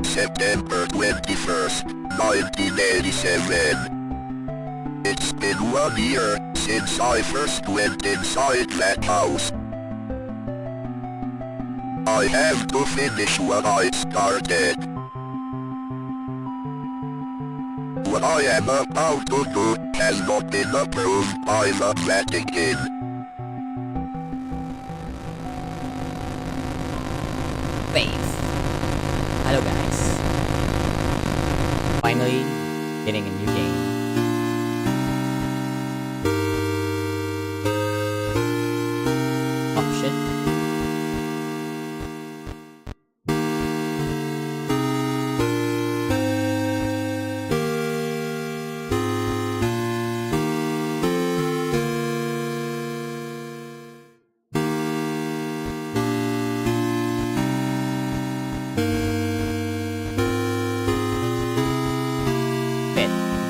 September 21st, 1987. It's been 1 year since I first went inside that house. I have to finish what I started. What I am about to do has not been approved by the Vatican. Faith. Hello guys. Finally, getting a new game. Option.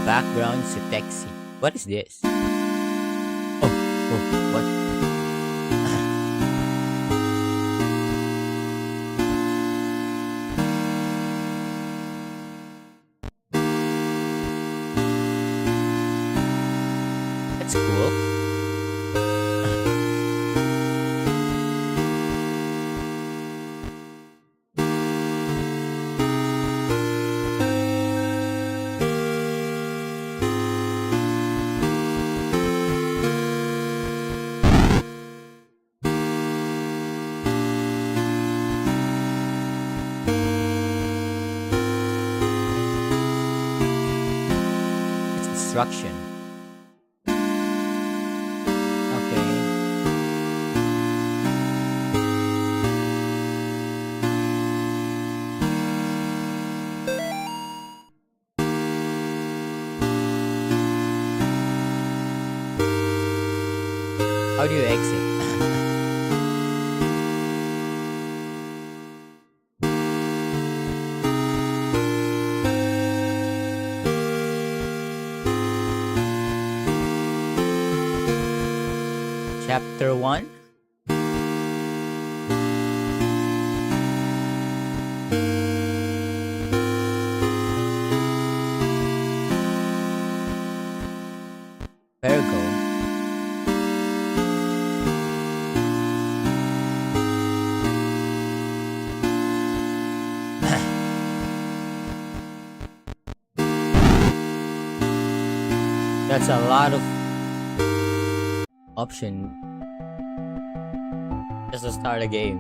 Background sexy. What is this? Oh, what? That's cool. Instruction. Okay. How do you exit? Chapter 1. Virgo. That's a lot of option just to start a game.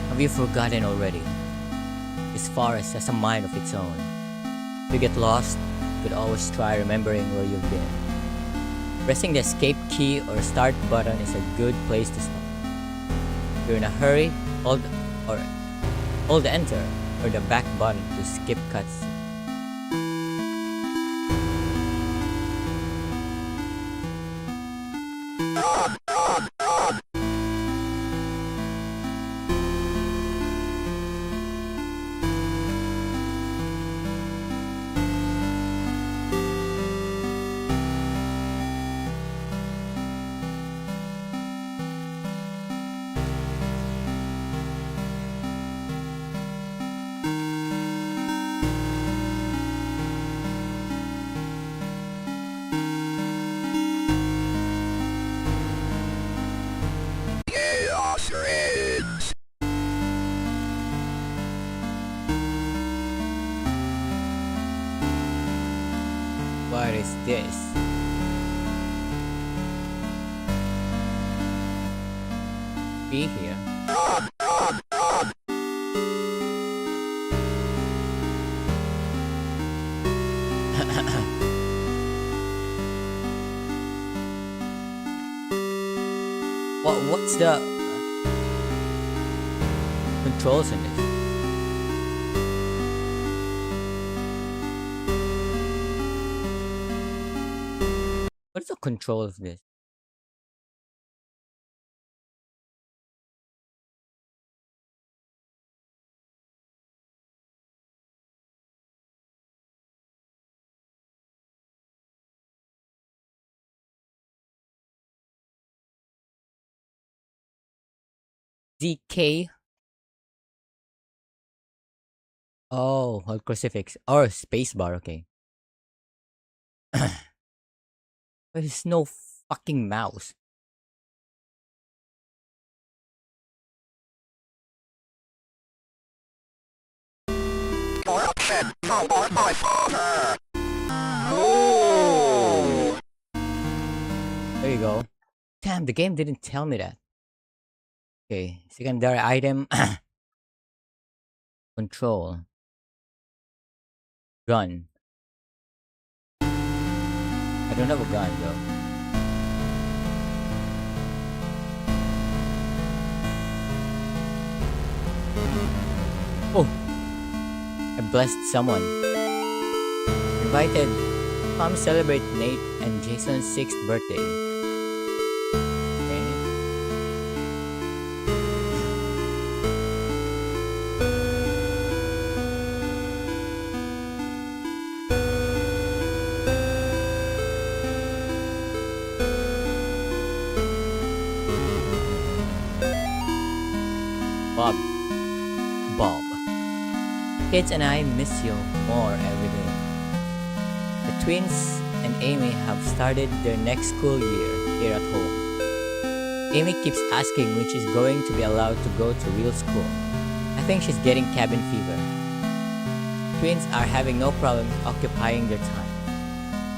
Have you forgotten already? This forest has a mind of its own. If you get lost, you could always try remembering where you've been. Pressing the escape key or start button is a good place to start. If you're in a hurry, hold enter or the back button to skip cutscenes. What is this? Be here. What's the controls in this? What's the control of this? ZK. Oh, hold crucifix or spacebar. Okay. There's no fucking mouse. Corruption! How about my father? Oh! There you go. Damn, the game didn't tell me that. Okay, secondary item. Control. Gun. I don't have a gun though. Oh, I blessed someone. Invited. Come celebrate Nate and Jason's 6th birthday. Okay. Bob. Bob. Kids and I miss you more every day. The twins and Amy have started their next school year here at home. Amy keeps asking when she's going to be allowed to go to real school. I think she's getting cabin fever. Twins are having no problem occupying their time.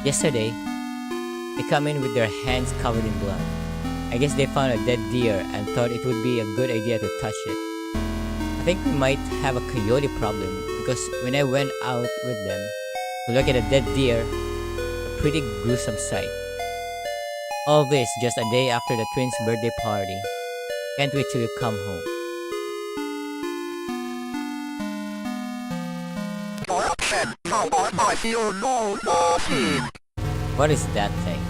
Yesterday, they come in with their hands covered in blood. I guess they found a dead deer and thought it would be a good idea to touch it. I think we might have a coyote problem because when I went out with them to look at a dead deer, a pretty gruesome sight. All this just a day after the twins' birthday party. Can't wait till you come home. Corruption! How about my feel no nothing? What is that thing?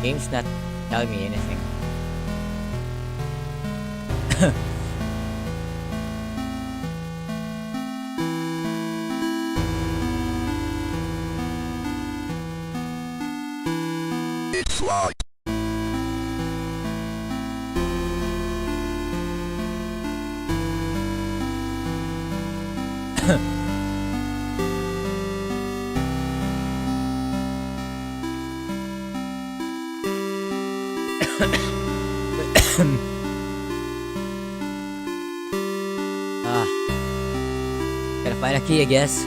Game's not telling me anything. It's like Ah, gotta find a key, I guess.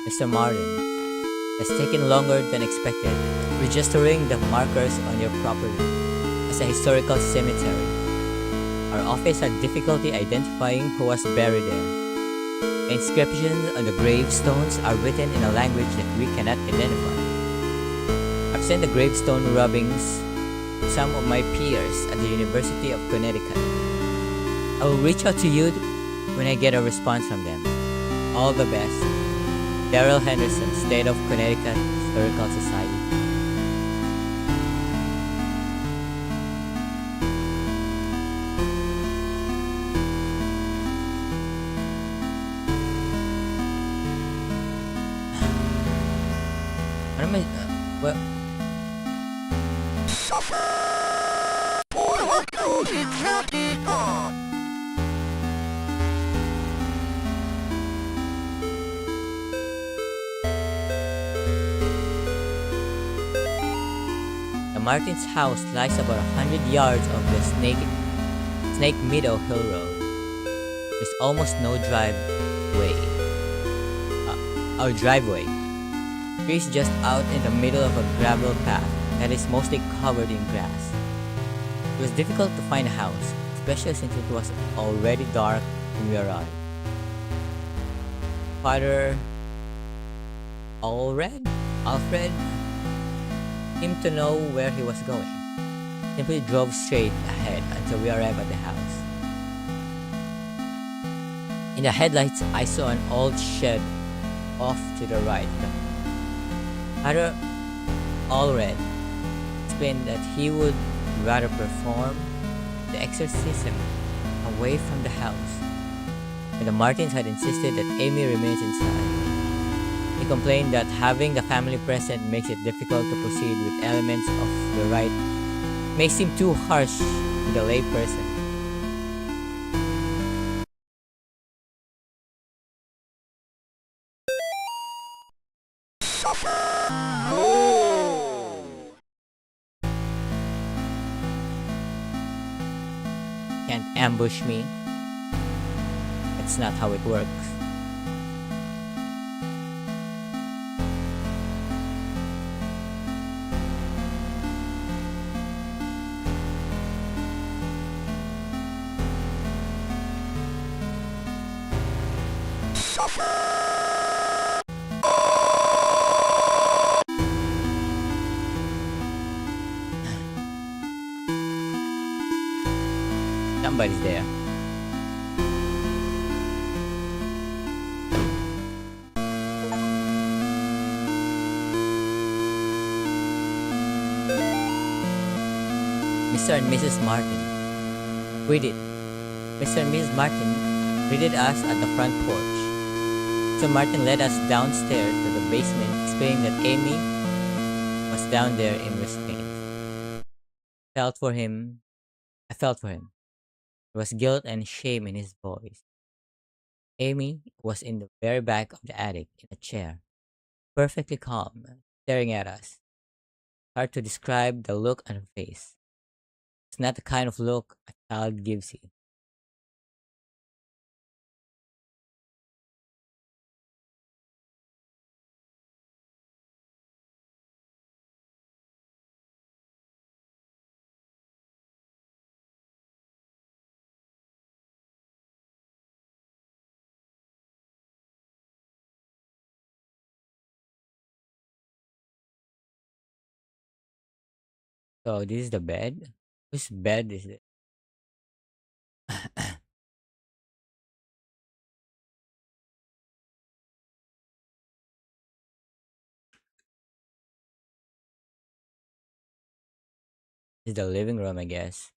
Mr. Martin, has taken longer than expected, registering the markers on your property as a historical cemetery. Our office had difficulty identifying who was buried there. The inscriptions on the gravestones are written in a language that we cannot identify. I've sent the gravestone rubbings to some of my peers at the University of Connecticut. I will reach out to you when I get a response from them. All the best. Daryl Henderson, State of Connecticut Historical Society. What am I? What? suffer for what goes in Vatican. The Martin's house lies about 100 yards of the Snake Meadow Hill Road. There's almost no driveway. Trees just out in the middle of a gravel path that is mostly covered in grass. It was difficult to find a house, especially since it was already dark when we arrived. Father Alfred seemed to know where he was going. Simply drove straight ahead until we arrived at the house. In the headlights, I saw an old shed off to the right. Father Allred explained that he would rather perform the exorcism away from the house, but the Martins had insisted that Amy remains inside. He complained that having the family present makes it difficult to proceed with elements of the rite. May seem too harsh to the layperson. Can't ambush me. That's not how it works. Somebody's there. Mr. and Mrs. Martin. Mr. and Mrs. Martin greeted us at the front porch. Mr. Martin led us downstairs to the basement, explaining that Amy was down there in restraint. Felt for him. I felt for him. There was guilt and shame in his voice. Amy was in the very back of the attic in a chair, perfectly calm, staring at us. Hard to describe the look on her face. It's not the kind of look a child gives you. So this is the bed. Whose bed is it? This is the living room, I guess.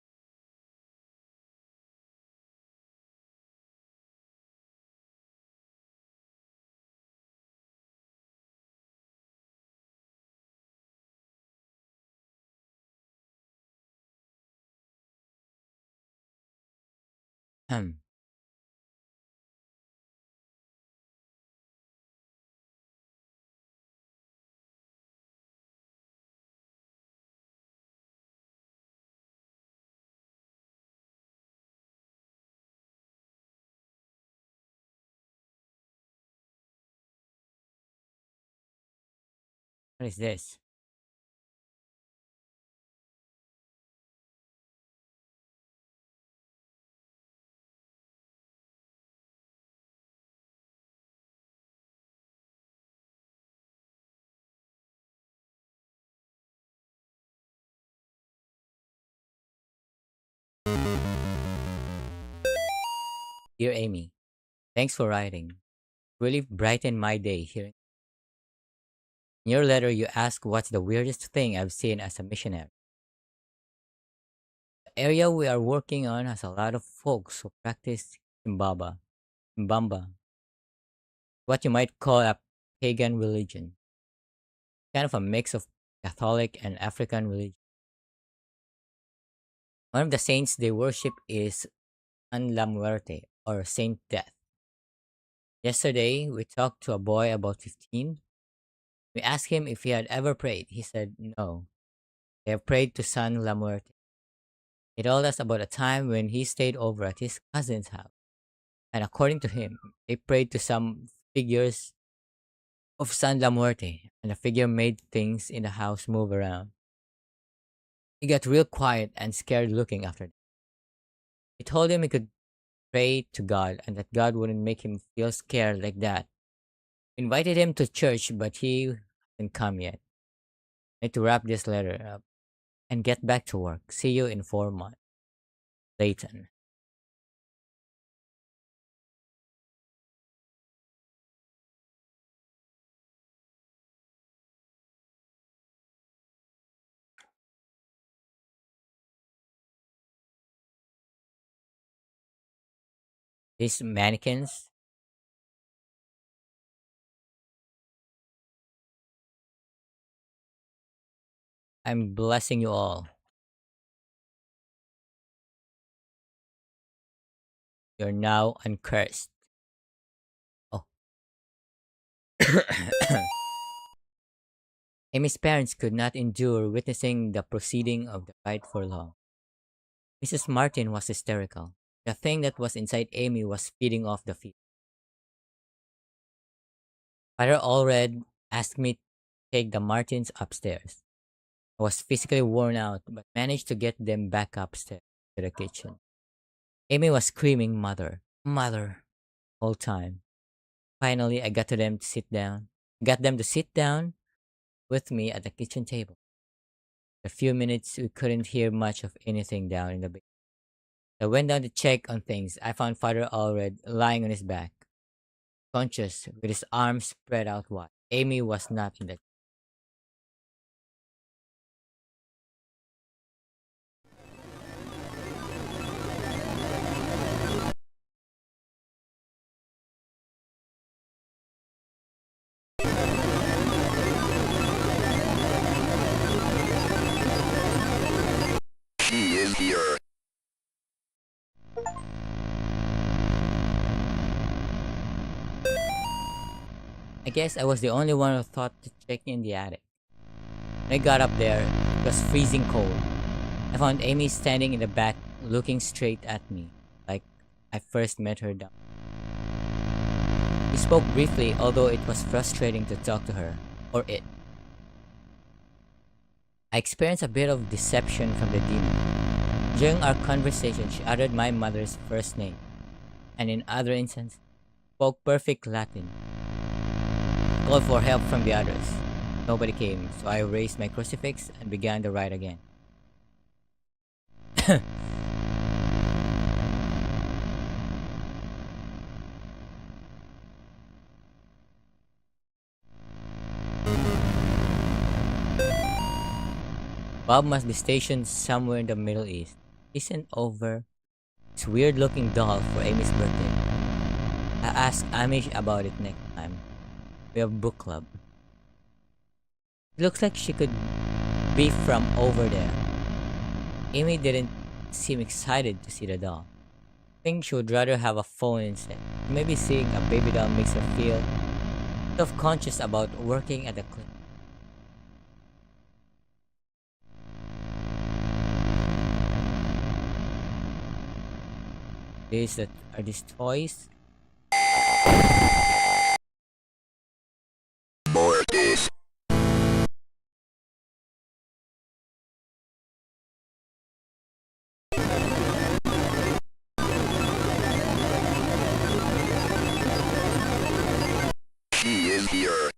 Hmm. What is this? Dear Amy, thanks for writing. Really brightened my day hearing. In your letter, you ask what's the weirdest thing I've seen as a missionary. The area we are working on has a lot of folks who practice Mbamba, what you might call a pagan religion, kind of a mix of Catholic and African religion. One of the saints they worship is An La Muerte, or Saint Death. Yesterday, we talked to a boy about 15. We asked him if he had ever prayed. He said no. They have prayed to San La Muerte. He told us about a time when he stayed over at his cousin's house. And according to him, they prayed to some figures of San La Muerte, and the figure made things in the house move around. He got real quiet and scared looking after them. He told him he could pray to God and that God wouldn't make him feel scared like that. We invited him to church, but he hasn't come yet. I need to wrap this letter up and get back to work. See you in 4 months. Layton. These mannequins, I'm blessing you all. You're now uncursed. Oh. Amy's parents could not endure witnessing the proceeding of the fight for long. Mrs. Martin was hysterical. The thing that was inside Amy was feeding off the feet. Father Allred asked me to take the Martins upstairs. I was physically worn out, but managed to get them back upstairs to the kitchen. Amy was screaming, "Mother, mother," all time. Finally, I got them to sit down with me at the kitchen table. For a few minutes, we couldn't hear much of anything down in the basement. I went down to check on things. I found Father Allred lying on his back, conscious, with his arms spread out wide. Amy was not in the. She is here. I guess I was the only one who thought to check in the attic. When I got up there, it was freezing cold. I found Amy standing in the back, looking straight at me, like I first met her down. We spoke briefly, although it was frustrating to talk to her, or it. I experienced a bit of deception from the demon. During our conversation, she uttered my mother's first name, and in other instances, spoke perfect Latin. Called for help from the others. Nobody came, so I raised my crucifix and began the rite again. Bob must be stationed somewhere in the Middle East. He sent over this weird looking doll for Amy's birthday. I asked Amish about it next time. We have book club. It looks like she could be from over there. Amy didn't seem excited to see the doll. I think she would rather have a phone instead. Maybe seeing a baby doll makes her feel self-conscious about working at the clinic. Are these toys? Mortis. She is here.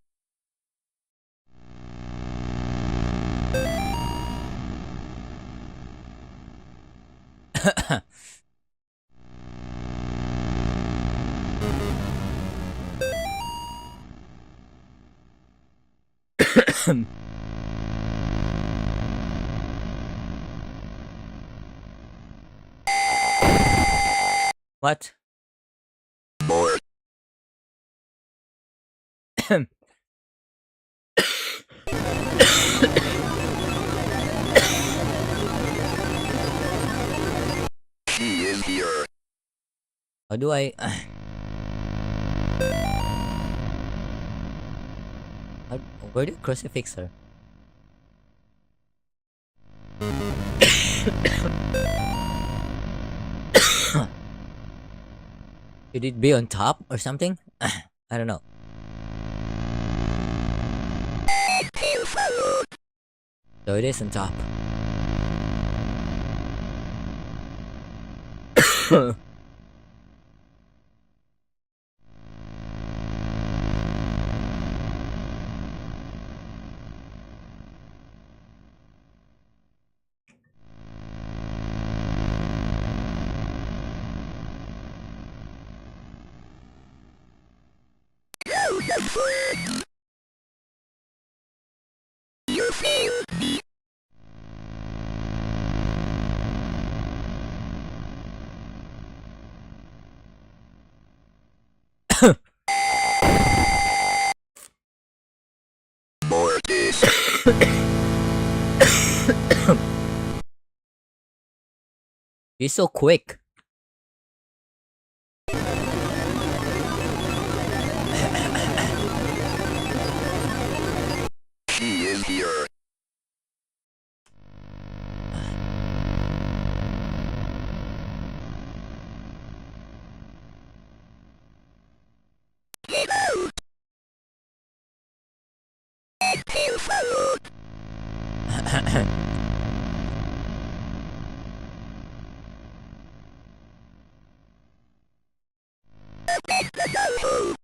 What? Mort. She is here. How do I... Where do you crucifix her? Should it be on top or something? I don't know. So it is on top. You failed me. Mortis. He's so quick. She is here. Get out. Pale followed. Hope.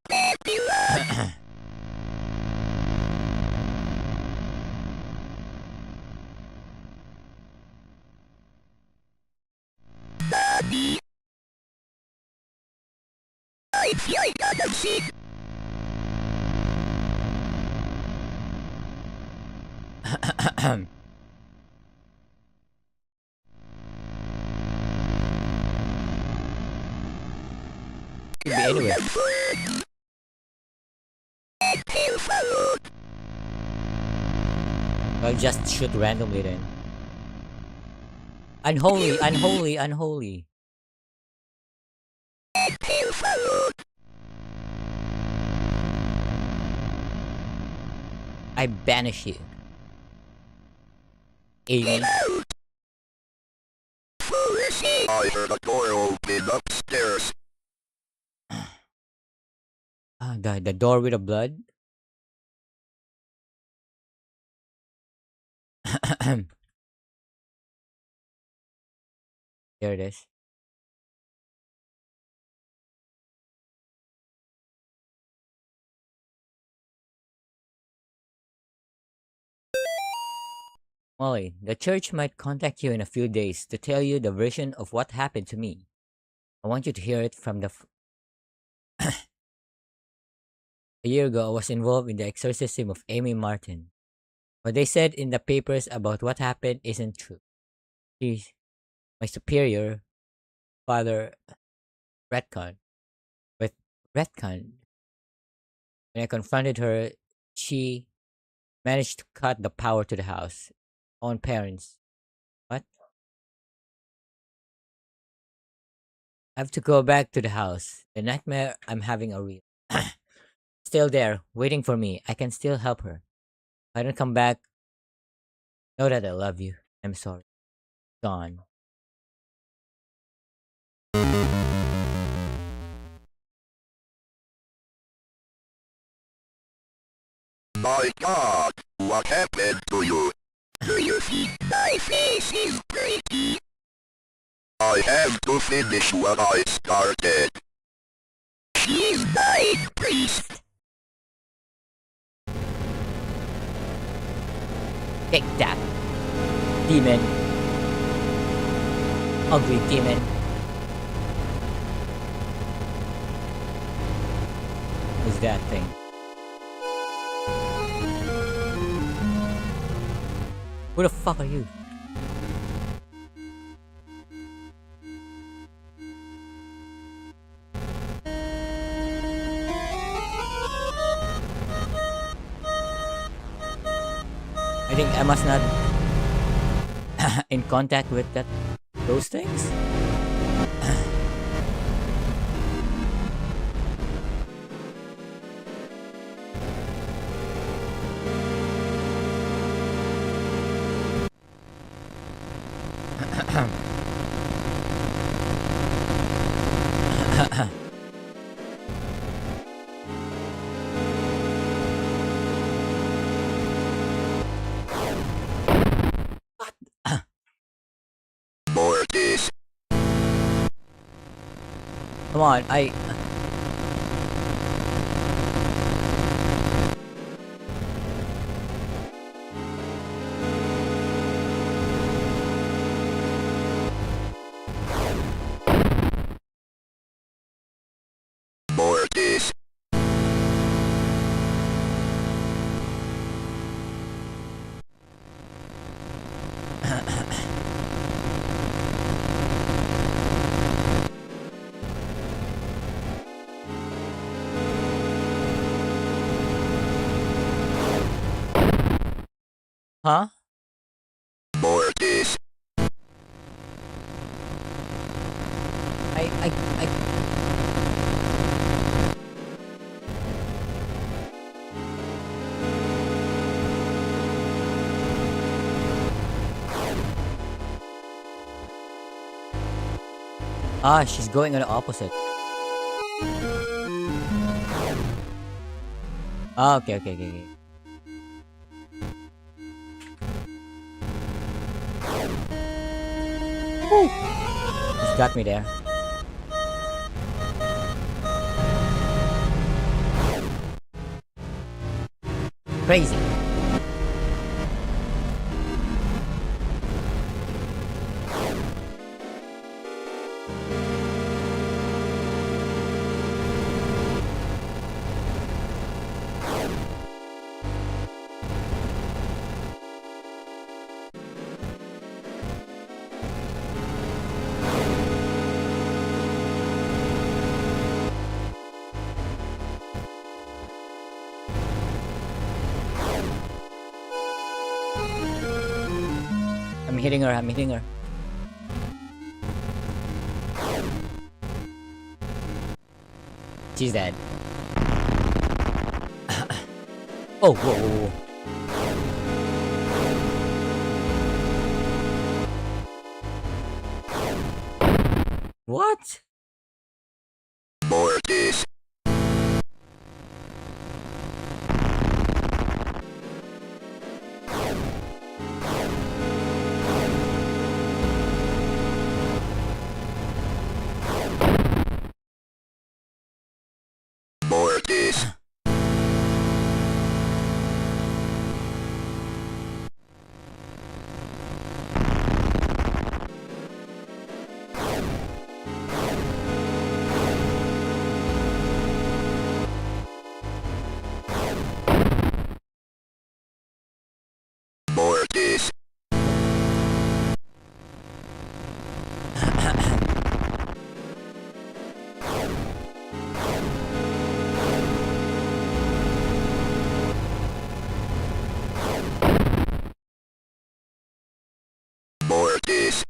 Babylon. Daddy. I feel like I'm sick. Could be anywhere. Pale followed. I'll just shoot randomly then. Unholy, unholy, unholy. Pale followed. I banish you. Amy. Foolish. I heard a door open upstairs. The door with the blood. There it is. Molly, the church might contact you in a few days to tell you the version of what happened to me. I want you to hear it from the. A year ago, I was involved in the exorcism of Amy Martin. What they said in the papers about what happened isn't true. She, my superior, Father retcon. With retcon, when I confronted her, she managed to cut the power to the house. Own parents. What? I have to go back to the house. The nightmare I'm having a real. Still there, waiting for me. I can still help her. If I don't come back, know that I love you. I'm sorry. Gone. My God, what happened to you? Do you think my face is pretty? I have to finish what I started. She's my priest. Take that. Demon. Ugly demon. Who's that thing? Who the fuck are you? I think Emma's not in contact with those things. Mortis. Come on, I... Mortis. Huh? Mortis. I... Ah, she's going on the opposite. Ah, okay, okay, okay, okay. Woo! She's got me there. Crazy. I'm hitting her, I'm hitting her. She's dead. Oh, whoa, whoa, whoa. What? Mortis. Mortis. Mortis. Mortis.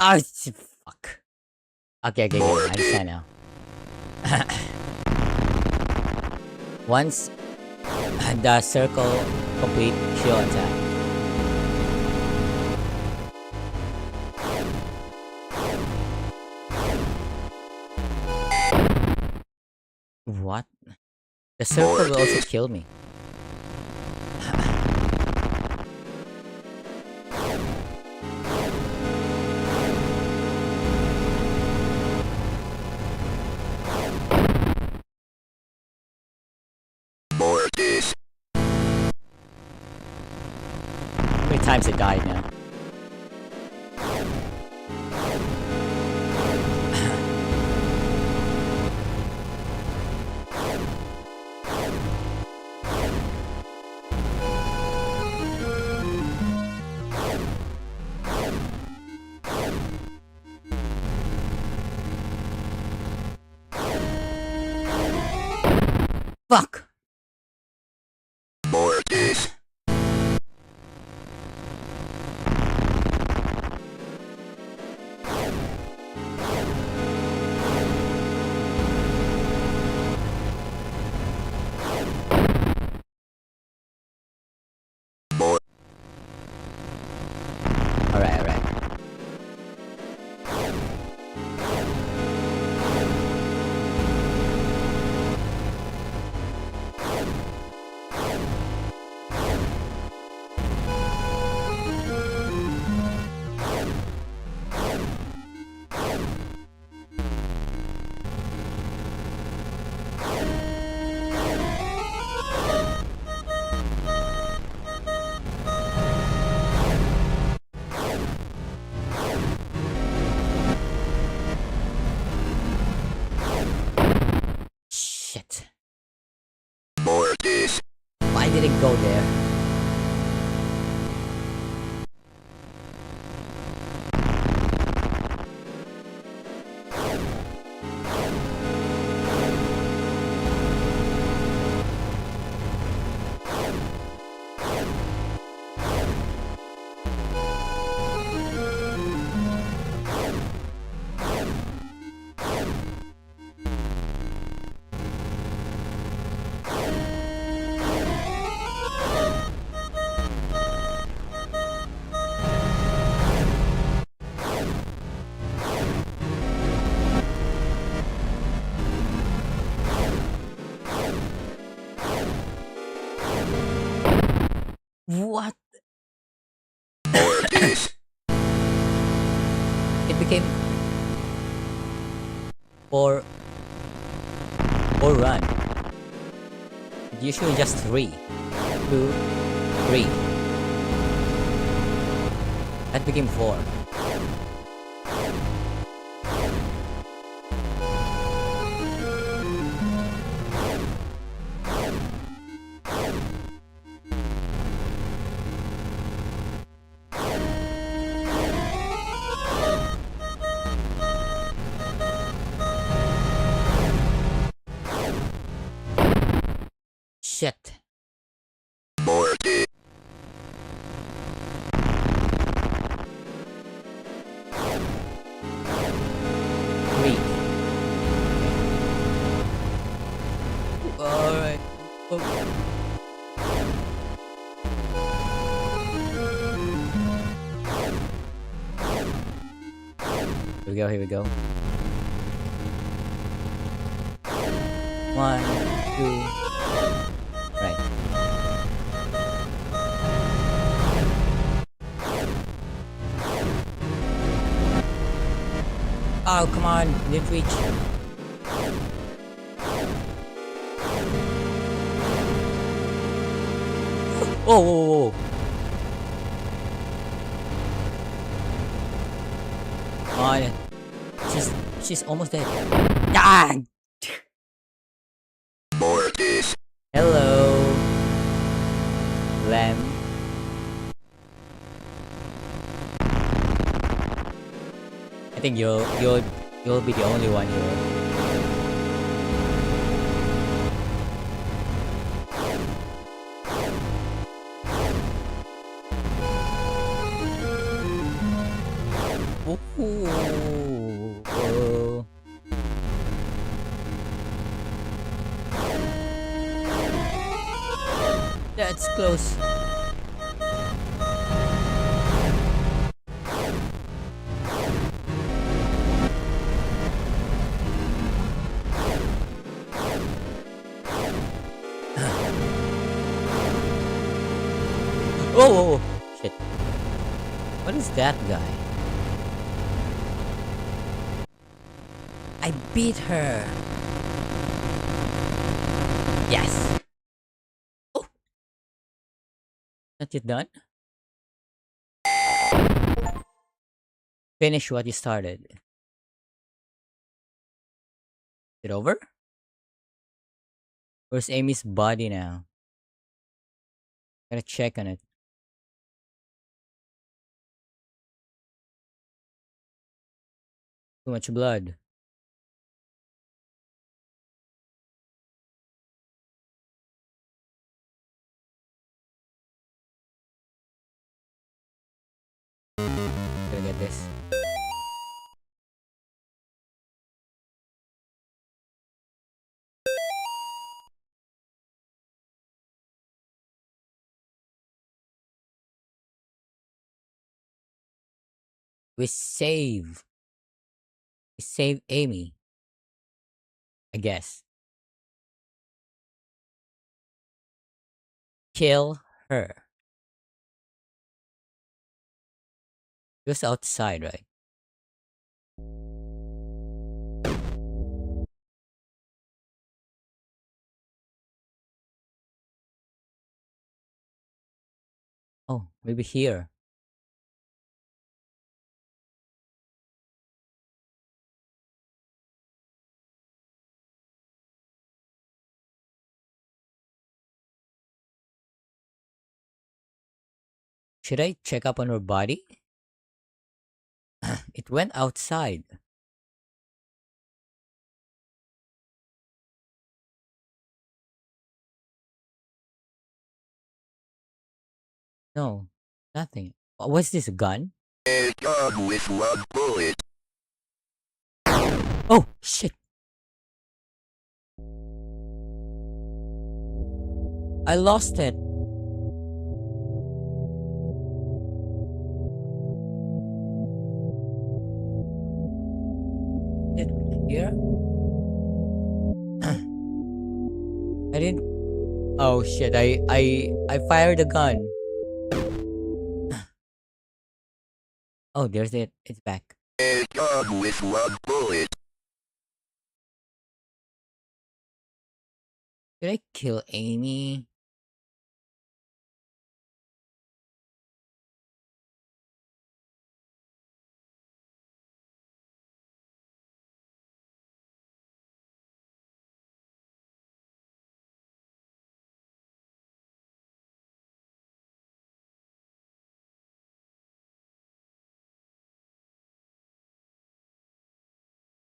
Ah, fuck. Okay, okay, okay. I understand now. Once the circle complete, she'll attack. What? The circle will also kill me. Mortis. How many times I died now? go there. What? Mortis. It became four run. It usually just 3, 2, 3. That became 4. Shit. Mortis. 3. Alright. Here we go. 1, 2. Right. Oh, come on. Didn't reach. Whoa, whoa, whoa. Oh, she's almost dead. Ah! Mortis. Hello, Lamb. I think you'll be the only one here. Ooh. Oh. That's close. Oh, shit. What is that guy? I beat her. Yes. Oh, not yet done. Finish what you started. Is it over? Where's Amy's body now? Gotta check on it. Too much blood. Gotta get this. We save. We save Amy. I guess. Kill her. Just outside, right? Oh, maybe here. Should I check up on her body? It went outside. No, nothing. What's this, a gun? A gun with one bullet. Oh, shit. I lost it. It here? I didn't. Oh shit! I fired a gun. Oh, there's it. It's back. A gun with one bullet. Did I kill Amy?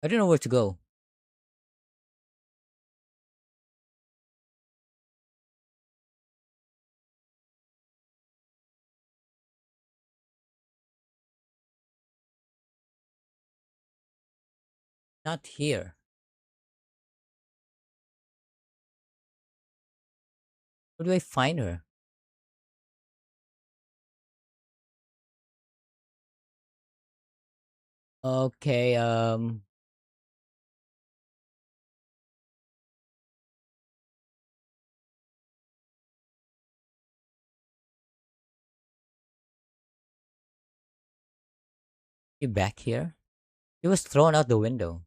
I don't know where to go. Not here. Where do I find her? Okay. You back here? He was thrown out the window.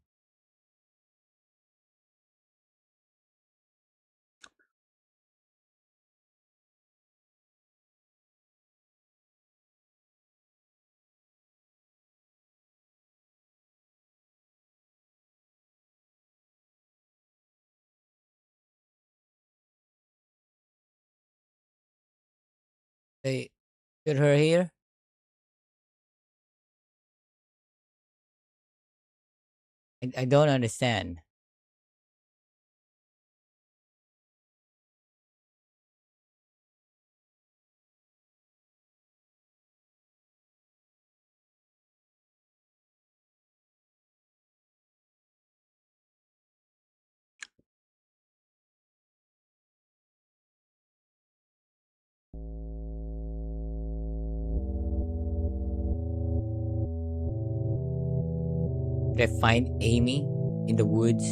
They put her here. I don't understand. Did I find Amy in the woods?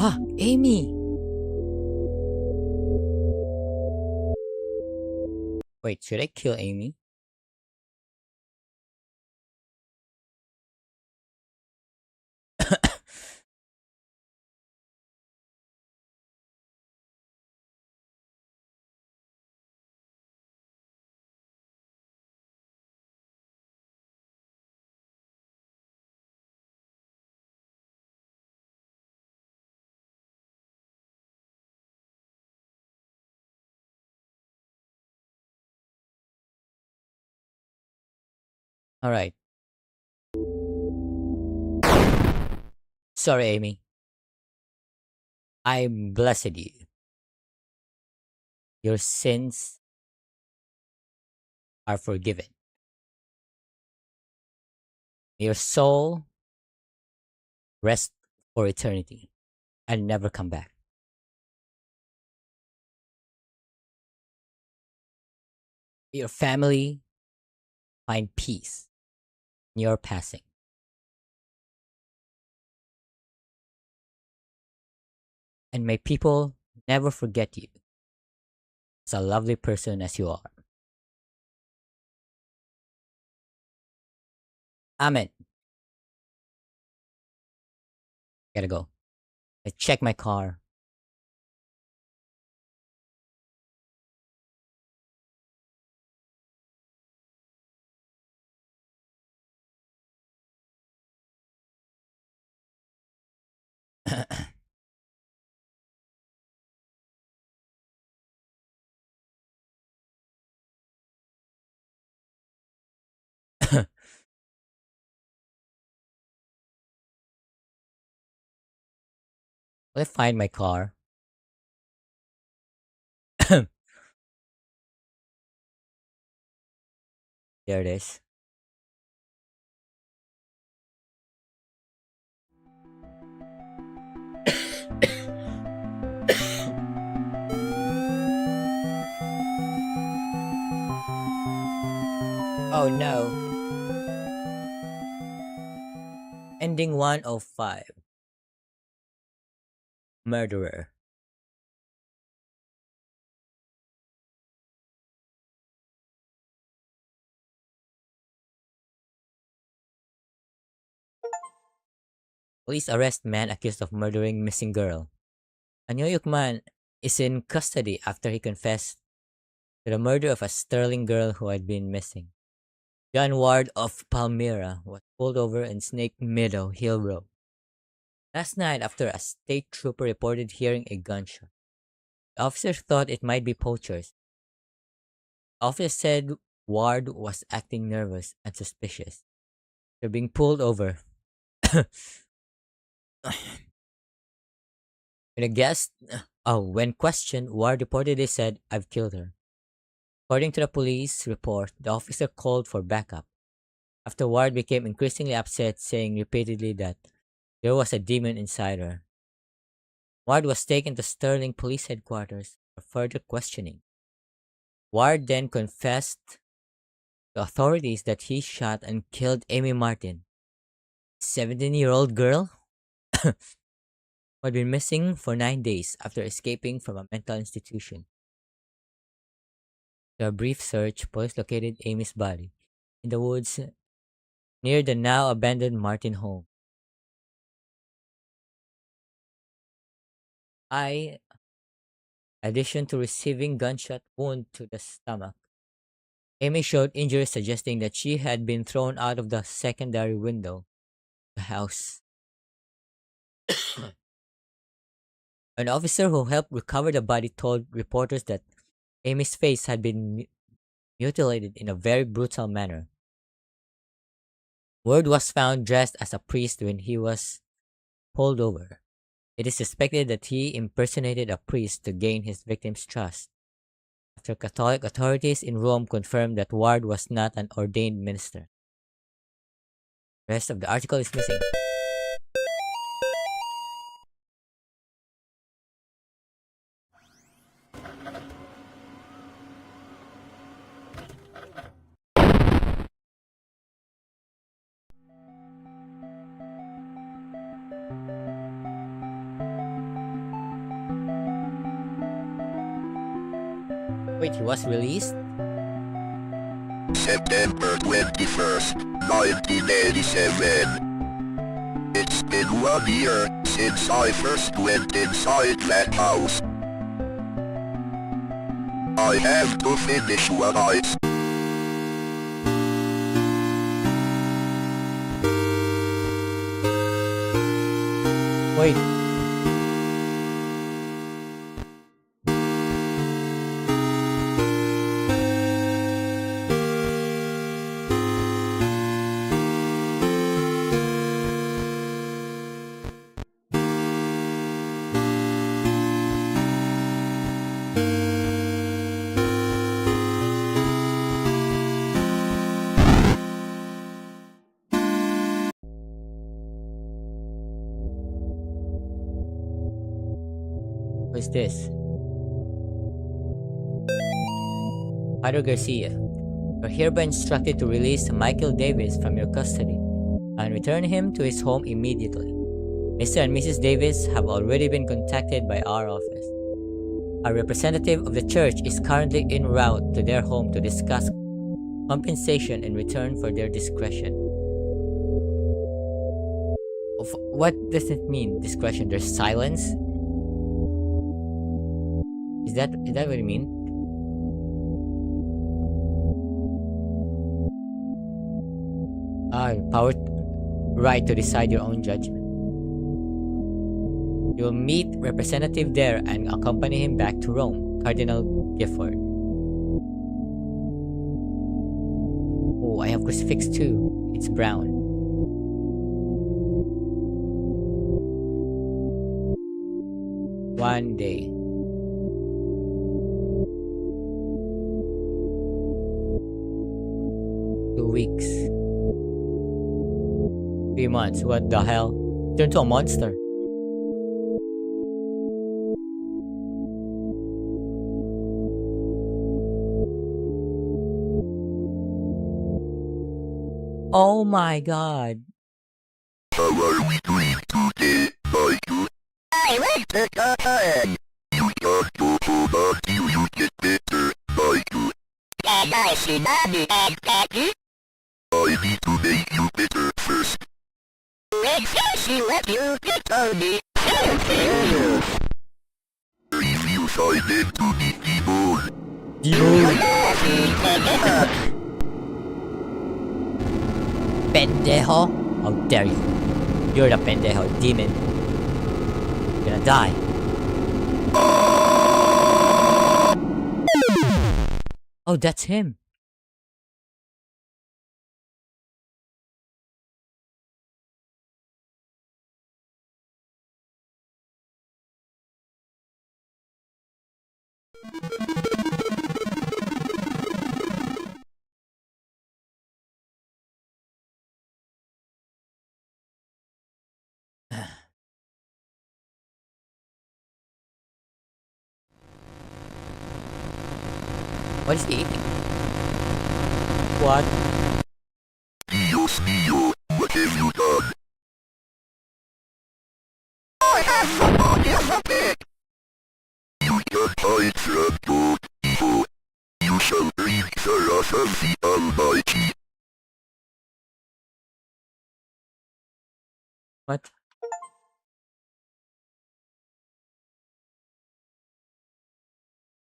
Ah, Amy! Wait, should I kill Amy? Alright. Sorry, Amy. I blessed you. Your sins are forgiven. May your soul rest for eternity and never come back. May your family find peace in your passing. And may people never forget you as a lovely person as you are. Amen. Gotta go. I check my car. Will I find my car? There it is. Oh no. Ending 105. Murderer. Police arrest man accused of murdering missing girl. A New York man is in custody after he confessed to the murder of a Sterling girl who had been missing. John Ward of Palmyra was pulled over in Snake Meadow Hill Road last night after a state trooper reported hearing a gunshot. The officers thought it might be poachers. The officer said Ward was acting nervous and suspicious. They're being pulled over. When a guest, when questioned, Ward reportedly said, "I've killed her." According to the police report, the officer called for backup. After Ward became increasingly upset, saying repeatedly that there was a demon inside her. Ward was taken to Sterling Police Headquarters for further questioning. Ward then confessed to authorities that he shot and killed Amy Martin, a 17-year-old girl who had been missing for 9 days after escaping from a mental institution. After a brief search, police located Amy's body in the woods near the now abandoned Martin home. In addition to receiving gunshot wound to the stomach, Amy showed injuries suggesting that she had been thrown out of the secondary window of the house. An officer who helped recover the body told reporters that Amy's face had been mutilated in a very brutal manner. Ward was found dressed as a priest when he was pulled over. It is suspected that he impersonated a priest to gain his victim's trust. After Catholic authorities in Rome confirmed that Ward was not an ordained minister. The rest of the article is missing. Wait, he was released? September 21st, 1987. It's been 1 year since I first went inside that house. I have to finish what I Wait. What's this? Father Garcia, you're hereby instructed to release Michael Davis from your custody and return him to his home immediately. Mr. and Mrs. Davis have already been contacted by our office. A representative of the church is currently en route to their home to discuss compensation in return for their discretion. What does it mean, discretion? There's silence? Is that what you mean? Power right to decide your own judgment. You'll meet representative there and accompany him back to Rome, Cardinal Gifford. Oh, I have crucifix too. It's brown. one day. Two weeks. 3 months. What the hell? Turned to a monster. Oh my god. How are we doing today, Michael? I like the cotton. You can't go home until you get better, Michael. Can I see Mommy and Daddy? I need to make you better first. Make sure she let you get on me. Review silent to be demon. Pendejo. How dare you? You're the pendejo demon. You're gonna die. Oh, that's him. What is he eating? What? Dios mío, what have you done? I have somebody as a pig! You can't hide from God, evil. You shall breathe the wrath of the Almighty. What?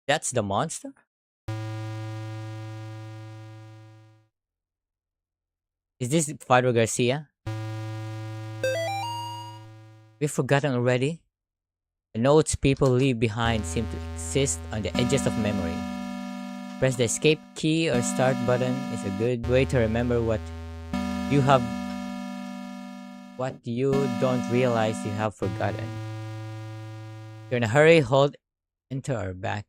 That's the monster? Is this Father Garcia? We've forgotten already? The notes people leave behind seem to exist on the edges of memory. Press the escape key or start button is a good way to remember you have what you don't realize you have forgotten. If you're in a hurry, hold enter or back.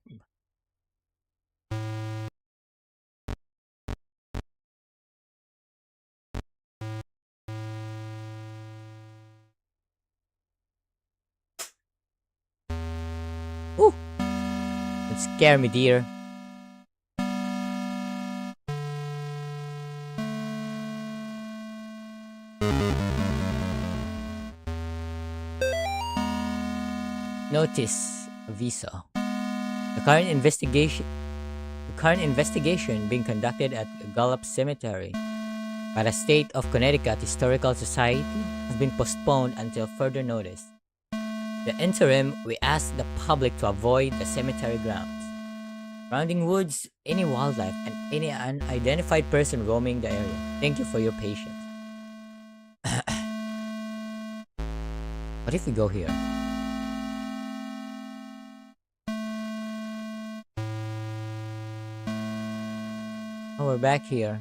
Ooh! Don't scare me, dear. Notice visa. The current investigation being conducted at Gallup Cemetery by the State of Connecticut Historical Society has been postponed until further notice. The interim, we ask the public to avoid the cemetery grounds, surrounding woods, any wildlife, and any unidentified person roaming the area. Thank you for your patience. What if we go here? Oh, we're back here.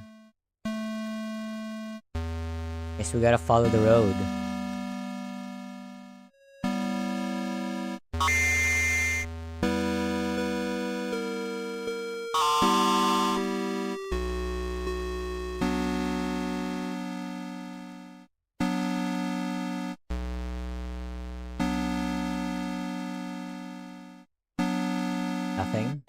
Guess we gotta follow the road. Nothing.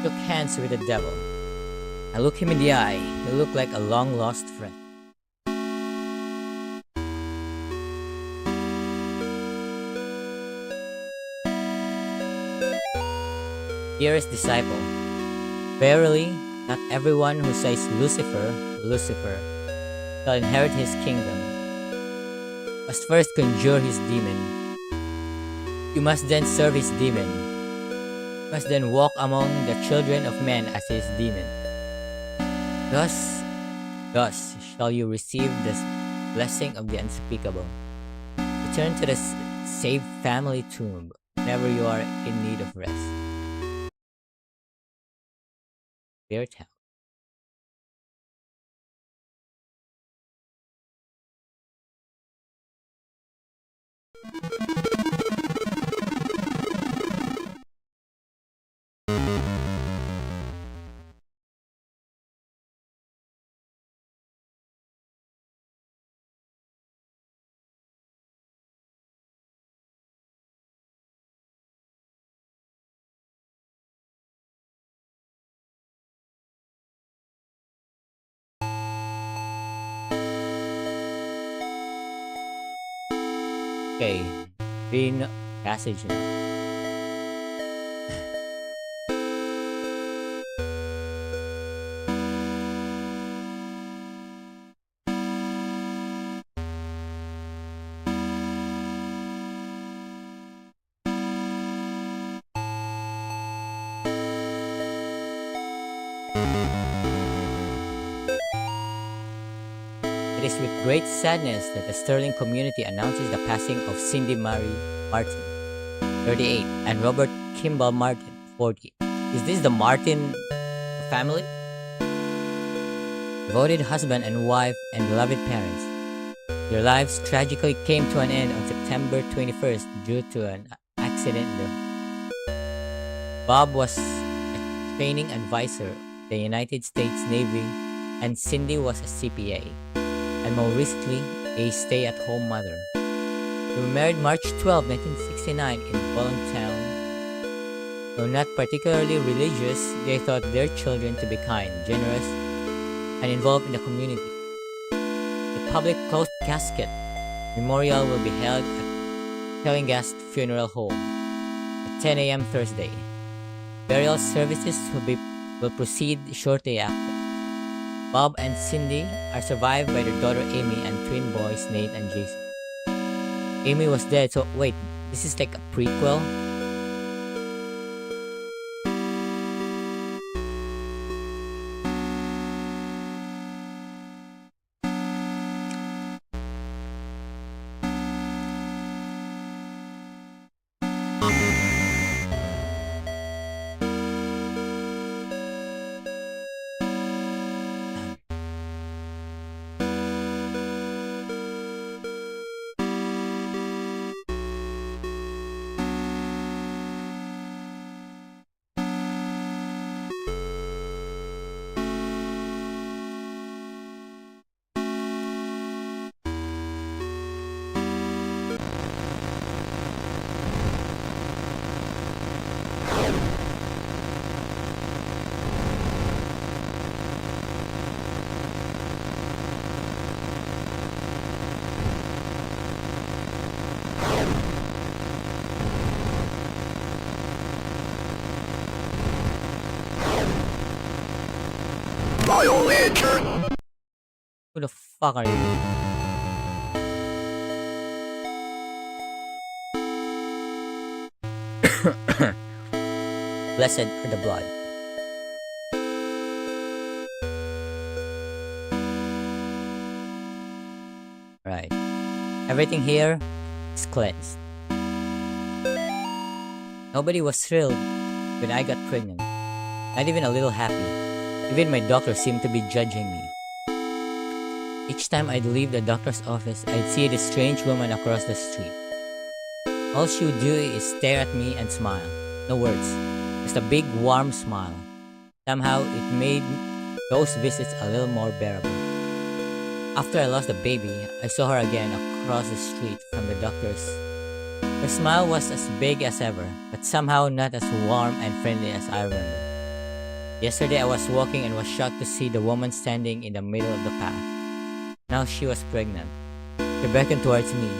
Shook hands with the devil. I looked him in the eye. He looked like a long-lost friend. Dearest disciple, verily, not everyone who says Lucifer, Lucifer, shall inherit his kingdom. Must first conjure his demon. You must then serve his demon. You must then walk among the children of men as his demon. Thus shall you receive the blessing of the unspeakable. Return to the safe family tomb whenever you are in need of rest. Spirit House. Okay, green passage. It is with great sadness that the Sterling community announces the passing of Cindy Marie Martin, 38, and Robert Kimball Martin, 40. Is this the Martin family? Devoted husband and wife and beloved parents. Their lives tragically came to an end on September 21st due to an accident. Bob was a training advisor of the United States Navy, and Cindy was a CPA, and more recently, a stay-at-home mother. They were married March 12, 1969 in Ballontown. Though not particularly religious, they thought their children to be kind, generous, and involved in the community. A public closed casket memorial will be held at Tellingast Funeral Home at 10 a.m. Thursday. Burial services will proceed shortly after. Bob and Cindy are survived by their daughter Amy and twin boys Nate and Jason. Amy was dead, so wait, this is like a prequel? Violator! Who the fuck are you? Blessed are the blood. Right. Everything here is cleansed. Nobody was thrilled when I got pregnant. Not even a little happy. Even my doctor seemed to be judging me. Each time I'd leave the doctor's office, I'd see this strange woman across the street. All she would do is stare at me and smile. No words. Just a big, warm smile. Somehow, it made those visits a little more bearable. After I lost the baby, I saw her again across the street from the doctor's. Her smile was as big as ever, but somehow not as warm and friendly as I remember. Yesterday I was walking and was shocked to see the woman standing in the middle of the path. Now she was pregnant. She beckoned towards me.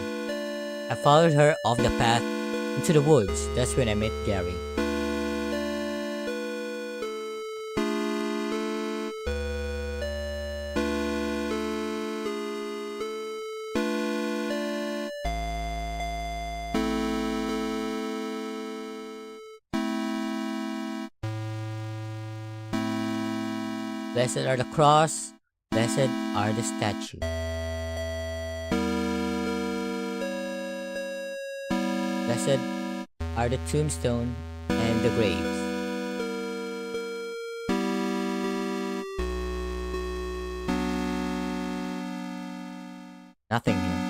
I followed her off the path into the woods. That's when I met Gary. Blessed are the cross, blessed are the statue. Blessed are the tombstone and the graves. Nothing here.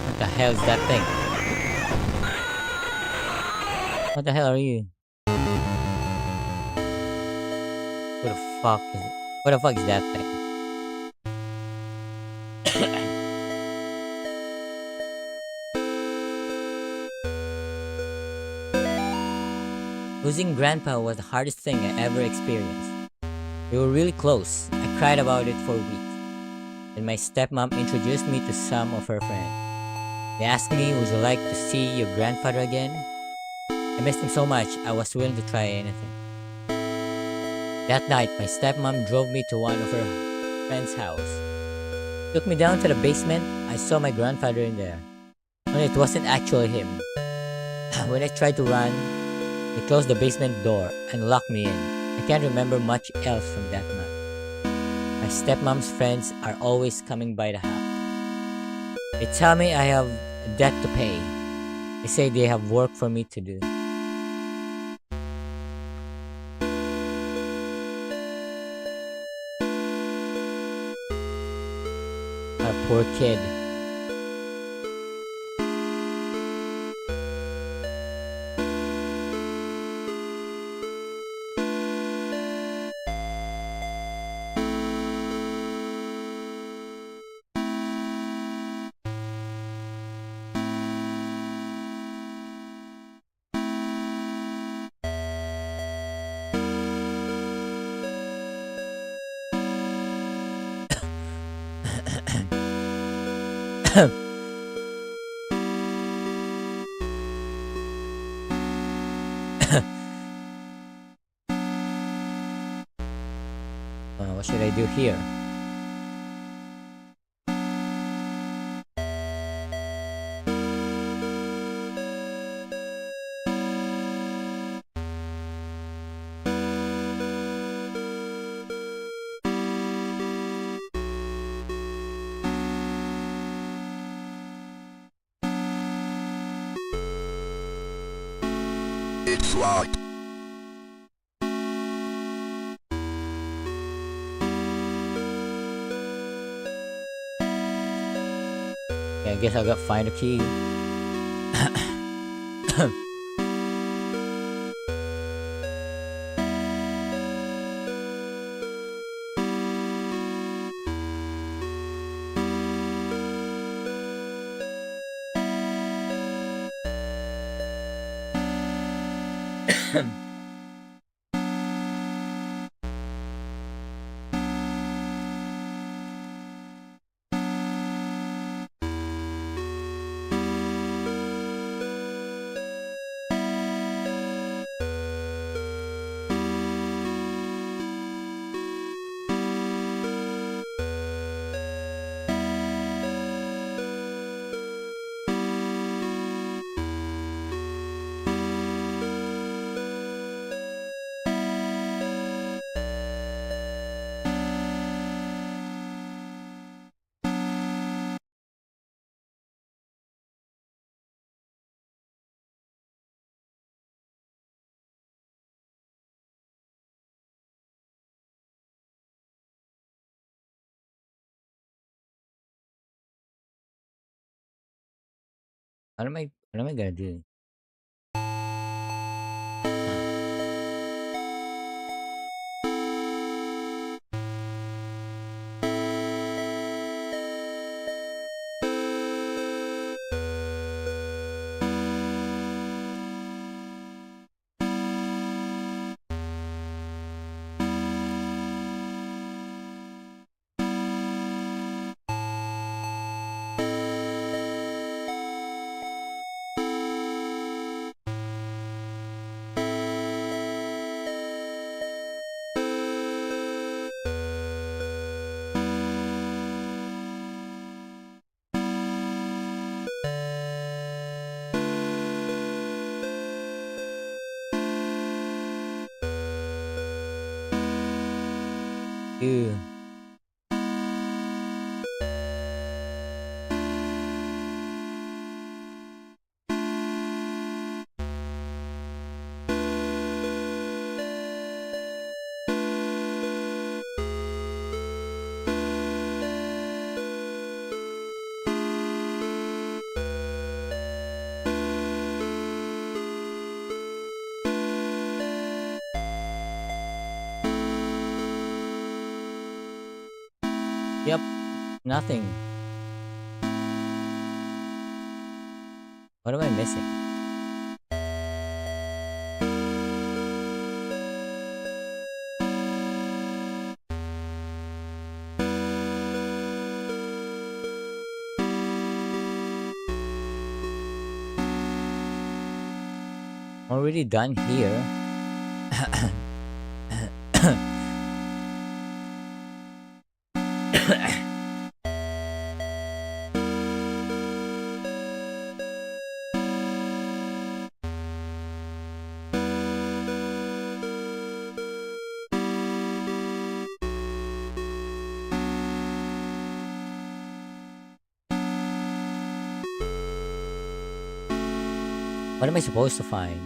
What the hell is that thing? What the hell are you? What the fuck is it? What the fuck is that thing? Losing Grandpa was the hardest thing I ever experienced. We were really close. I cried about it for weeks. Then my stepmom introduced me to some of her friends. They asked me, "Would you like to see your grandfather again?" I missed him so much, I was willing to try anything. That night, my stepmom drove me to one of her friend's house. Took me down to the basement. I saw my grandfather in there. Only it wasn't actually him. When I tried to run, they closed the basement door and locked me in. I can't remember much else from that night. My stepmom's friends are always coming by the house. They tell me I have a debt to pay. They say they have work for me to do. What a poor kid. What should I do here? It's locked. Okay, I guess I got to find a key. What am I gonna do? Ew. Yep, nothing. What am I missing? Already done here. What am I supposed to find?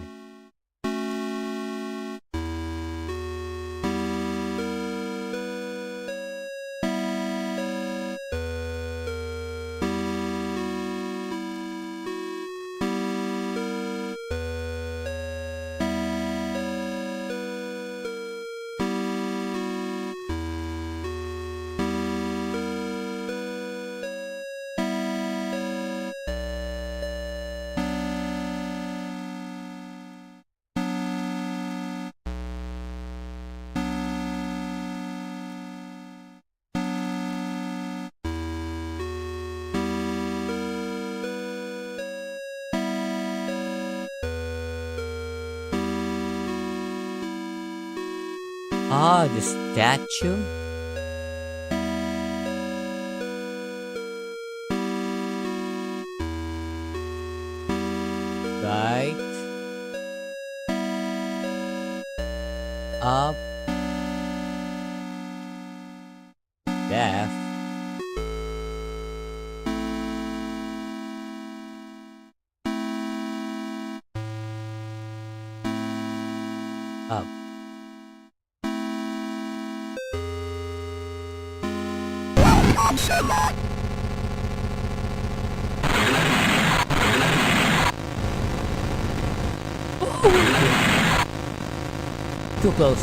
Ah, the statue? Right. Up. Left. Up. Too close.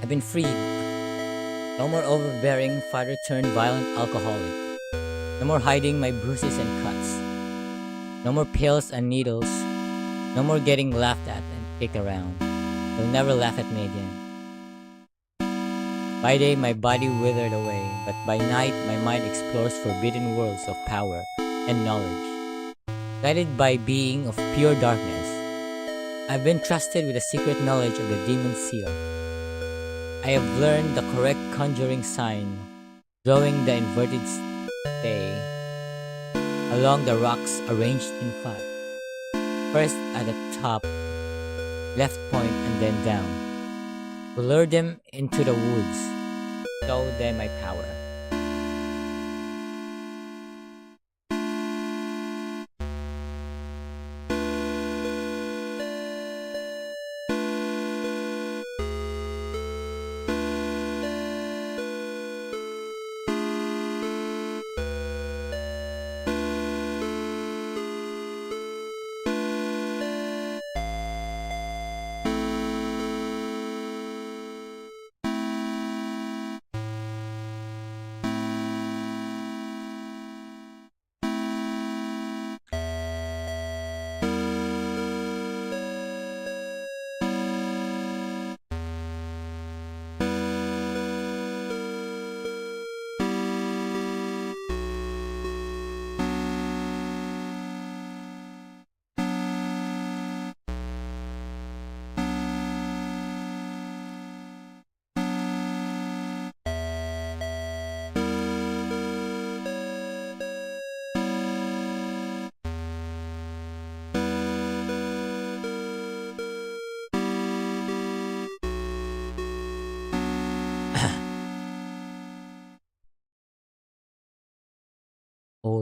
I've been freed. No more overbearing father turned violent alcoholic. No more hiding my bruises and cuts. No more pills and needles. No more getting laughed at and kicked around. You'll never laugh at me again. By day, my body withered away, but by night, my mind explores forbidden worlds of power and knowledge. Guided by being of pure darkness, I've been trusted with the secret knowledge of the demon's seal. I have learned the correct conjuring sign, drawing the inverted stay along the rocks arranged in 5. First at the top, left point, and then down. To lure them into the woods, show them my power.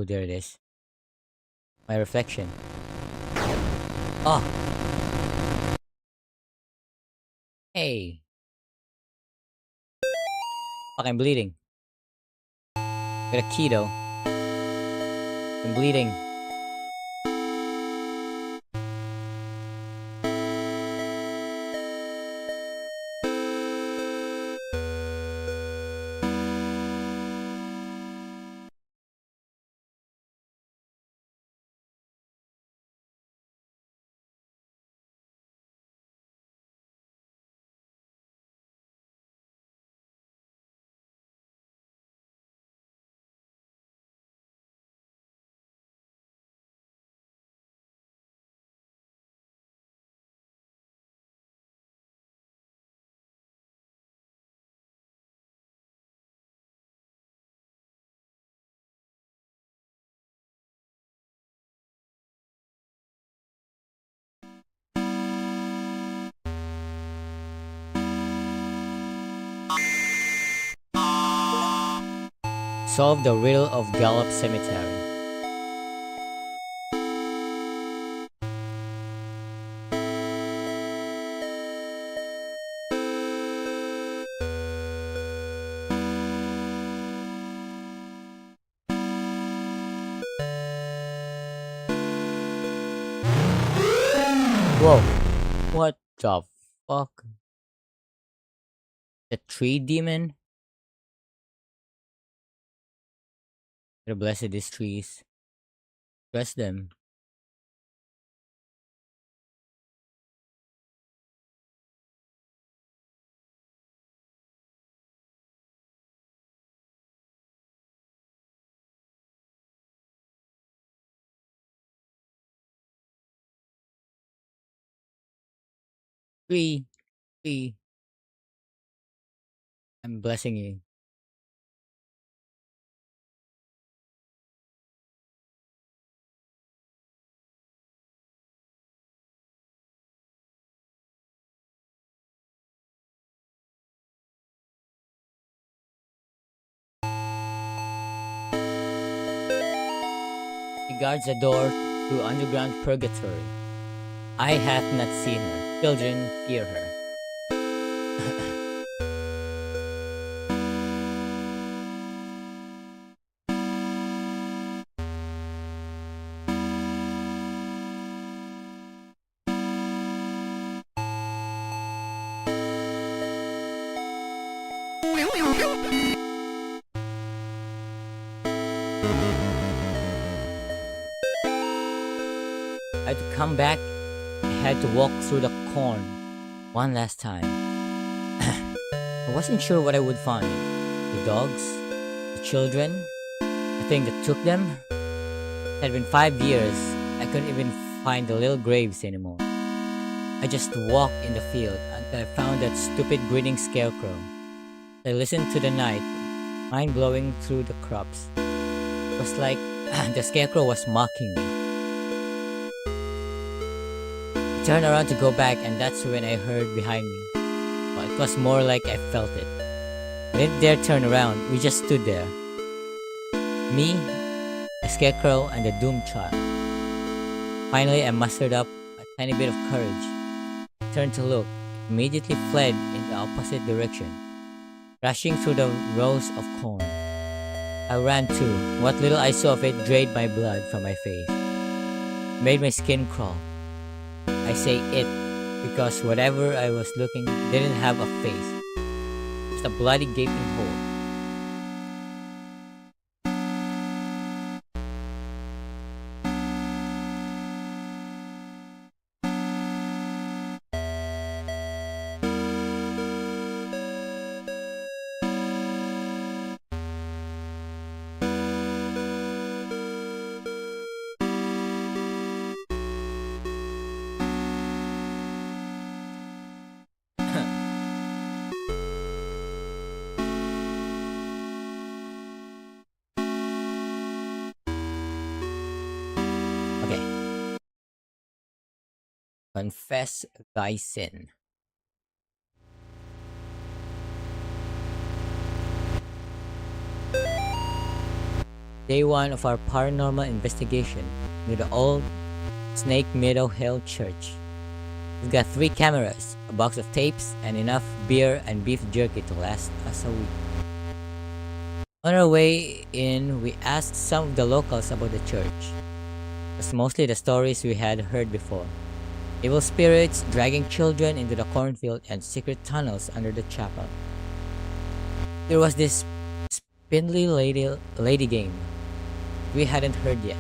Oh, there it is. My reflection. Oh, hey. Fuck, I'm bleeding. Got a key though. I'm bleeding. Solve the riddle of Gallup Cemetery. Whoa. What the fuck? The tree demon? You're blessed these trees. Trust them. Tree, tree, I'm blessing you. He guards the door to underground purgatory. I hath not seen her. Children fear her. I had to come back. I had to walk through the corn one last time. I wasn't sure what I would find. The dogs? The children? The thing that took them? It had been 5 years. I couldn't even find the little graves anymore. I just walked in the field until I found that stupid grinning scarecrow. I listened to the night, mind blowing through the crops. It was like the scarecrow was mocking me. I turned around to go back, and that's when I heard behind me. Well, it was more like I felt it. I didn't dare turn around, we just stood there. Me, the scarecrow, and the doomed child. Finally, I mustered up a tiny bit of courage. I turned to look, immediately fled in the opposite direction, rushing through the rows of corn. I ran too. What little I saw of it drained my blood from my face. It made my skin crawl. I say it because whatever I was looking didn't have a face. Just a bloody gaping hole. Okay. Confess thy sin. Day one of our paranormal investigation to the old Snake Meadow Hill Church. We've got 3 cameras, a box of tapes, and enough beer and beef jerky to last us a week. On our way in, we asked some of the locals about the church. It was mostly the stories we had heard before. Evil spirits dragging children into the cornfield and secret tunnels under the chapel. There was this spindly lady game we hadn't heard yet.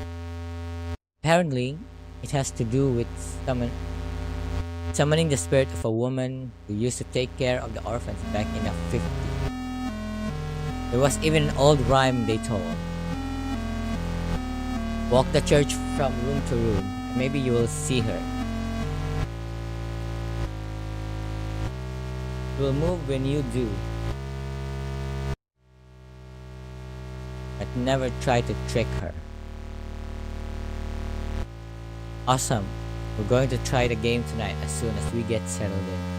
Apparently, it has to do with summoning the spirit of a woman who used to take care of the orphans back in the 50s. There was even an old rhyme they told. Walk the church from room to room, and maybe you will see her. She will move when you do. But never try to trick her. Awesome. We're going to try the game tonight as soon as we get settled in.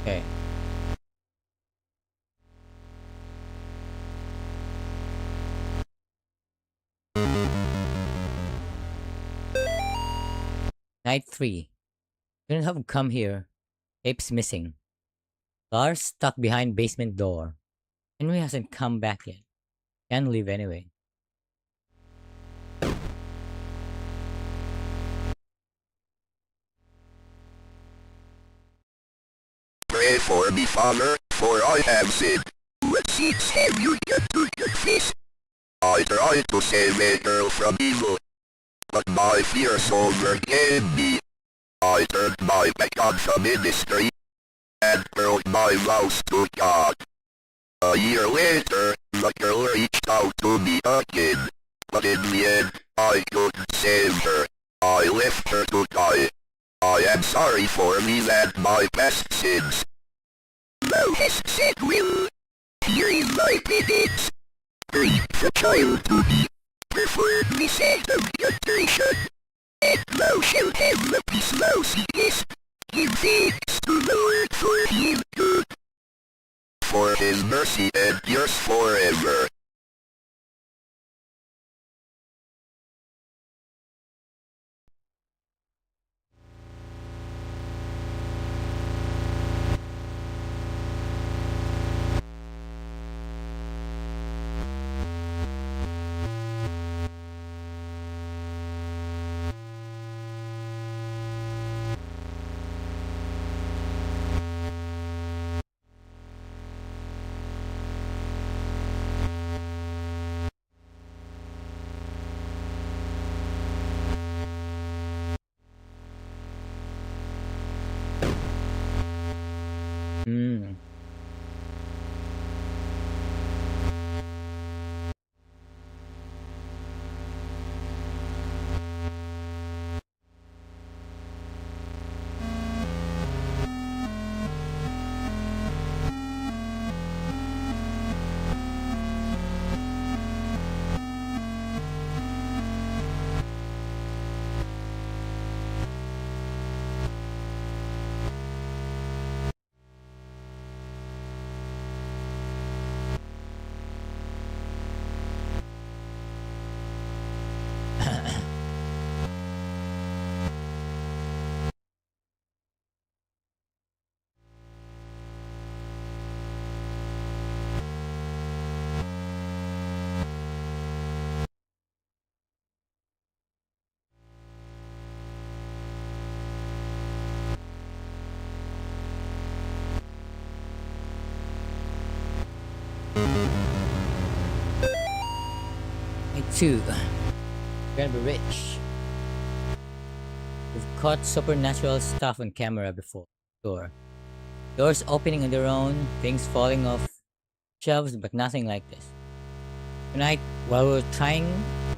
Okay. Night 3. Shouldn't have come here. Tape's missing. Lars stuck behind basement door. Henry hasn't come back yet. Can't leave anyway. Pray for me, Father, for I have sinned. What sins have you done to confess? I tried to save a girl from evil, but my fears overcame me. I turned my back on the ministry and broke my vows to God. A year later, the girl reached out to me again, but in the end, I couldn't save her. I left her to die. I am sorry for me and my past sins. Thou hast said will. Here is my penance. Bring the child to me, preferably sanctification, and thou shalt have the peace thou seekest. Give thanks to the Lord for he is good, for his mercy endures forever. Hmm. 2. We're gonna be rich. We've caught supernatural stuff on camera before. Sure. Doors opening on their own, things falling off shelves, but nothing like this. Tonight, while we're trying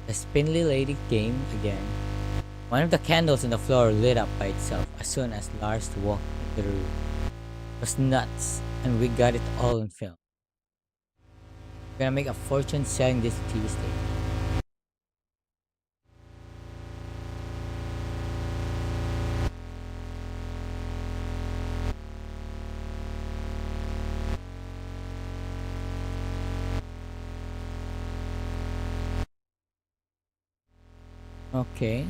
the Spindly Lady game again, one of the candles on the floor lit up by itself as soon as Lars walked into the room. It was nuts, and we got it all on film. We're gonna make a fortune selling this TV station. Okay.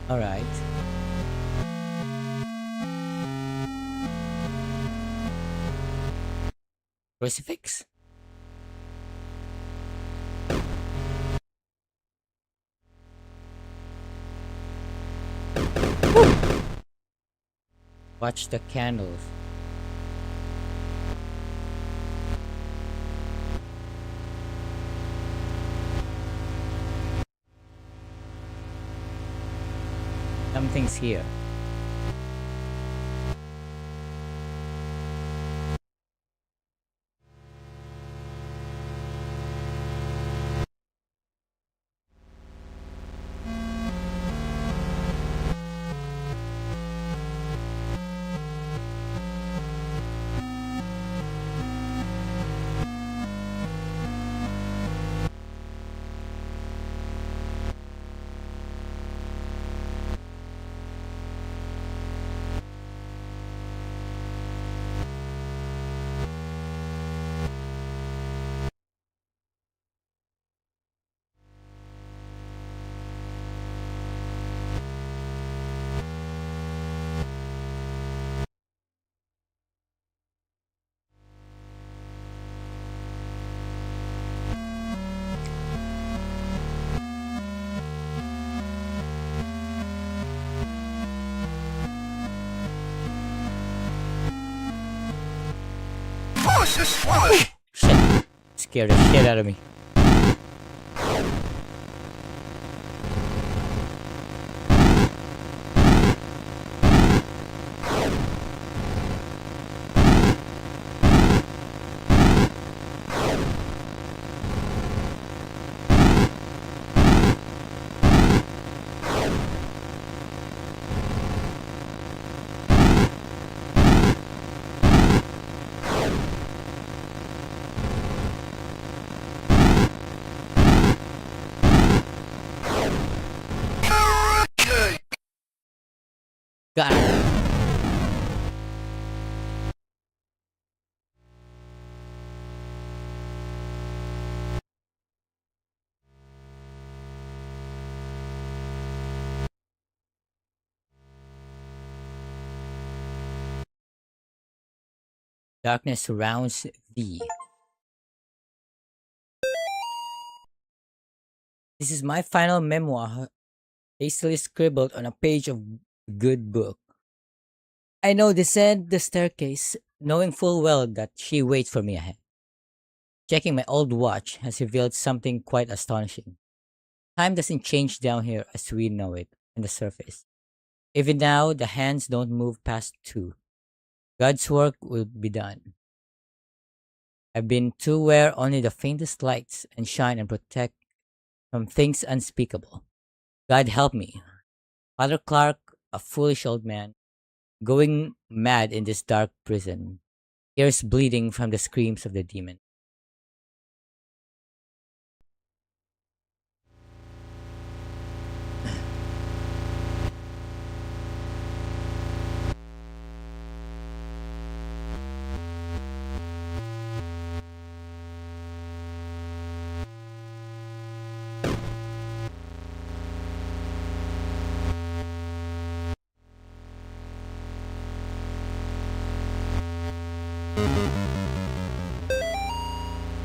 Alright. Crucifix? Watch the candles. Something's here. Shit. Scared the shit out of me. Got it. Darkness surrounds thee. This is my final memoir, hastily scribbled on a page of good book. I now descend the staircase, knowing full well that she waits for me ahead. Checking my old watch has revealed something quite astonishing. Time doesn't change down here as we know it on the surface. Even now, the hands don't move past 2. God's work will be done. I've been to where only the faintest lights and shine and protect from things unspeakable. God help me. Father Clark, a foolish old man, going mad in this dark prison, ears bleeding from the screams of the demon.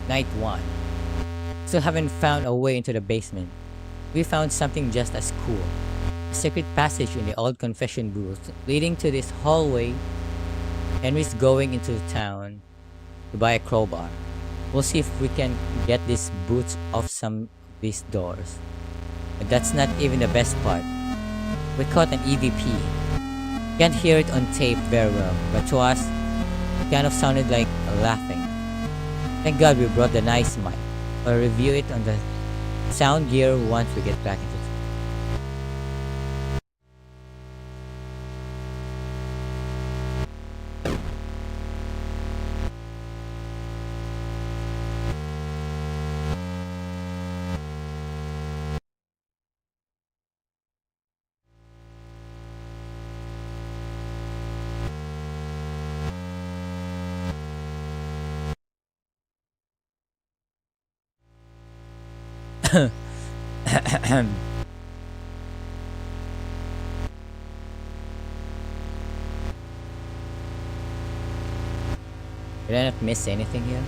Night 1. Still haven't found a way into the basement. We found something just as cool. A secret passage in the old confession booth leading to this hallway. Henry's going into town to buy a crowbar. We'll see if we can get these boots off some of these doors. But that's not even the best part. We caught an EVP. Can't hear it on tape very well, but to us, it kind of sounded like laughing. Thank God we brought the nice mic. I'll review it on the sound gear once we get back into it. Did I not miss anything here?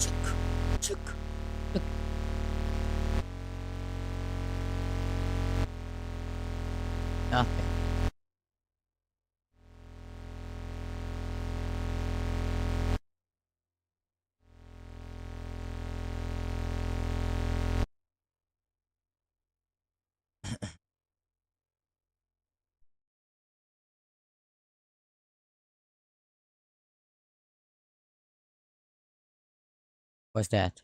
Chuk, chuk, chuk. Nothing. What's that?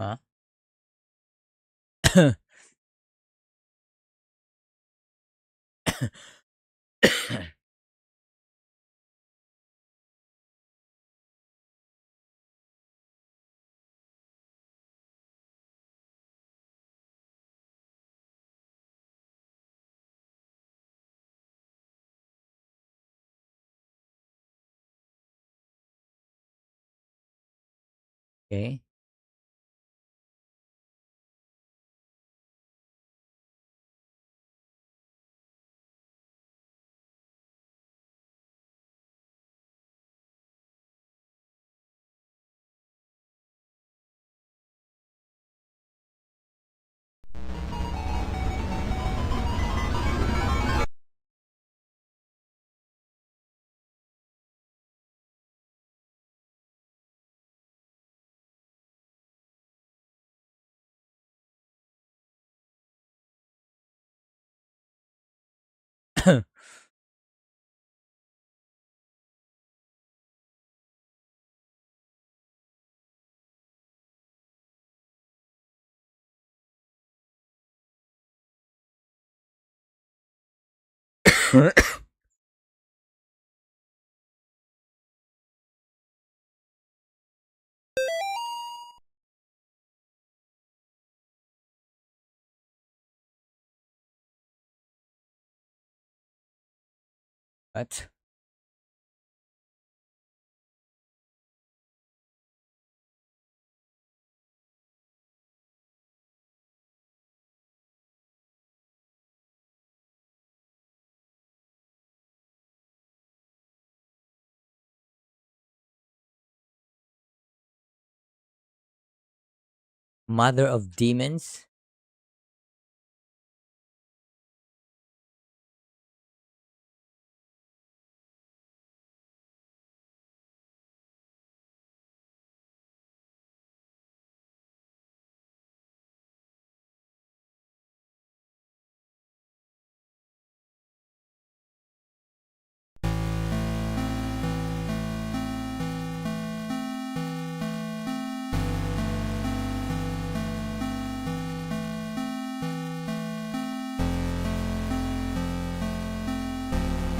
Huh? Okay. What? Mother of demons?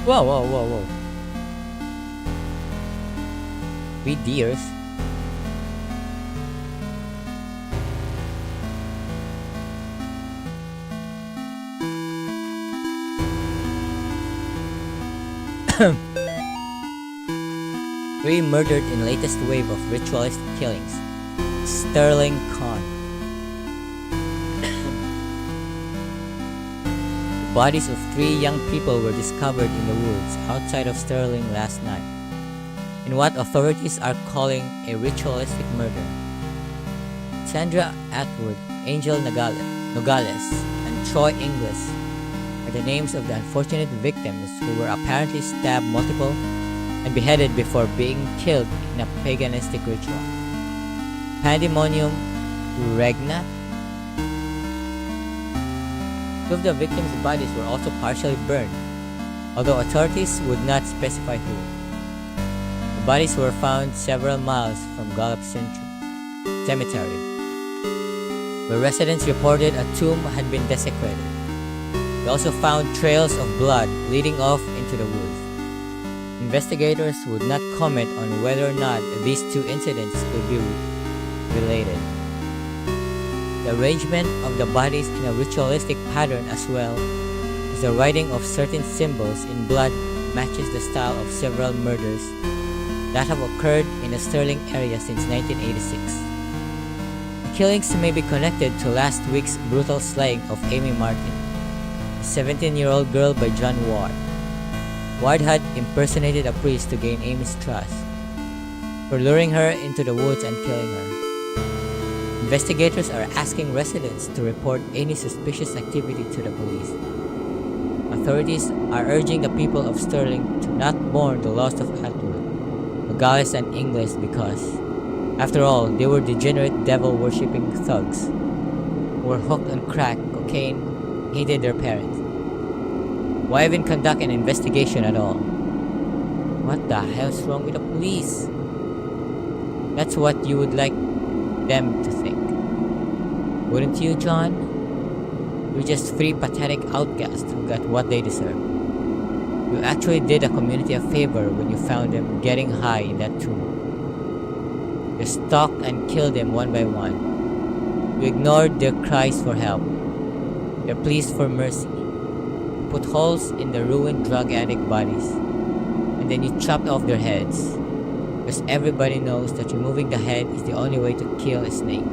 Whoa, whoa, whoa, whoa. We deers? Three murdered in latest wave of ritualistic killings. Sterling Khan. The bodies of three young people were discovered in the woods outside of Sterling last night, in what authorities are calling a ritualistic murder. Sandra Atwood, Angel Nogales, and Troy Inglis are the names of the unfortunate victims who were apparently stabbed multiple and beheaded before being killed in a paganistic ritual. Pandemonium Regnat. Two of the victims' bodies were also partially burned, although authorities would not specify who. The bodies were found several miles from Gallup Cemetery, where residents reported a tomb had been desecrated. They also found trails of blood leading off into the woods. Investigators would not comment on whether or not these two incidents could be related. The arrangement of the bodies in a ritualistic pattern, as well as the writing of certain symbols in blood, matches the style of several murders that have occurred in the Sterling area since 1986. The killings may be connected to last week's brutal slaying of Amy Martin, a 17-year-old girl by John Ward. Ward had impersonated a priest to gain Amy's trust, for luring her into the woods and killing her. Investigators are asking residents to report any suspicious activity to the police. Authorities are urging the people of Sterling to not mourn the loss of Atwood, Nogales, and Inglis because, after all, they were degenerate devil-worshipping thugs who were hooked on crack, cocaine, hated their parents. Why even conduct an investigation at all? What the hell's wrong with the police? That's what you would like them to think. Wouldn't you, John? You're just three pathetic outcasts who got what they deserve. You actually did the community a favor when you found them getting high in that tomb. You stalked and killed them one by one. You ignored their cries for help, their pleas for mercy. You put holes in the ruined drug addict bodies, and then you chopped off their heads. Because everybody knows that removing the head is the only way to kill a snake.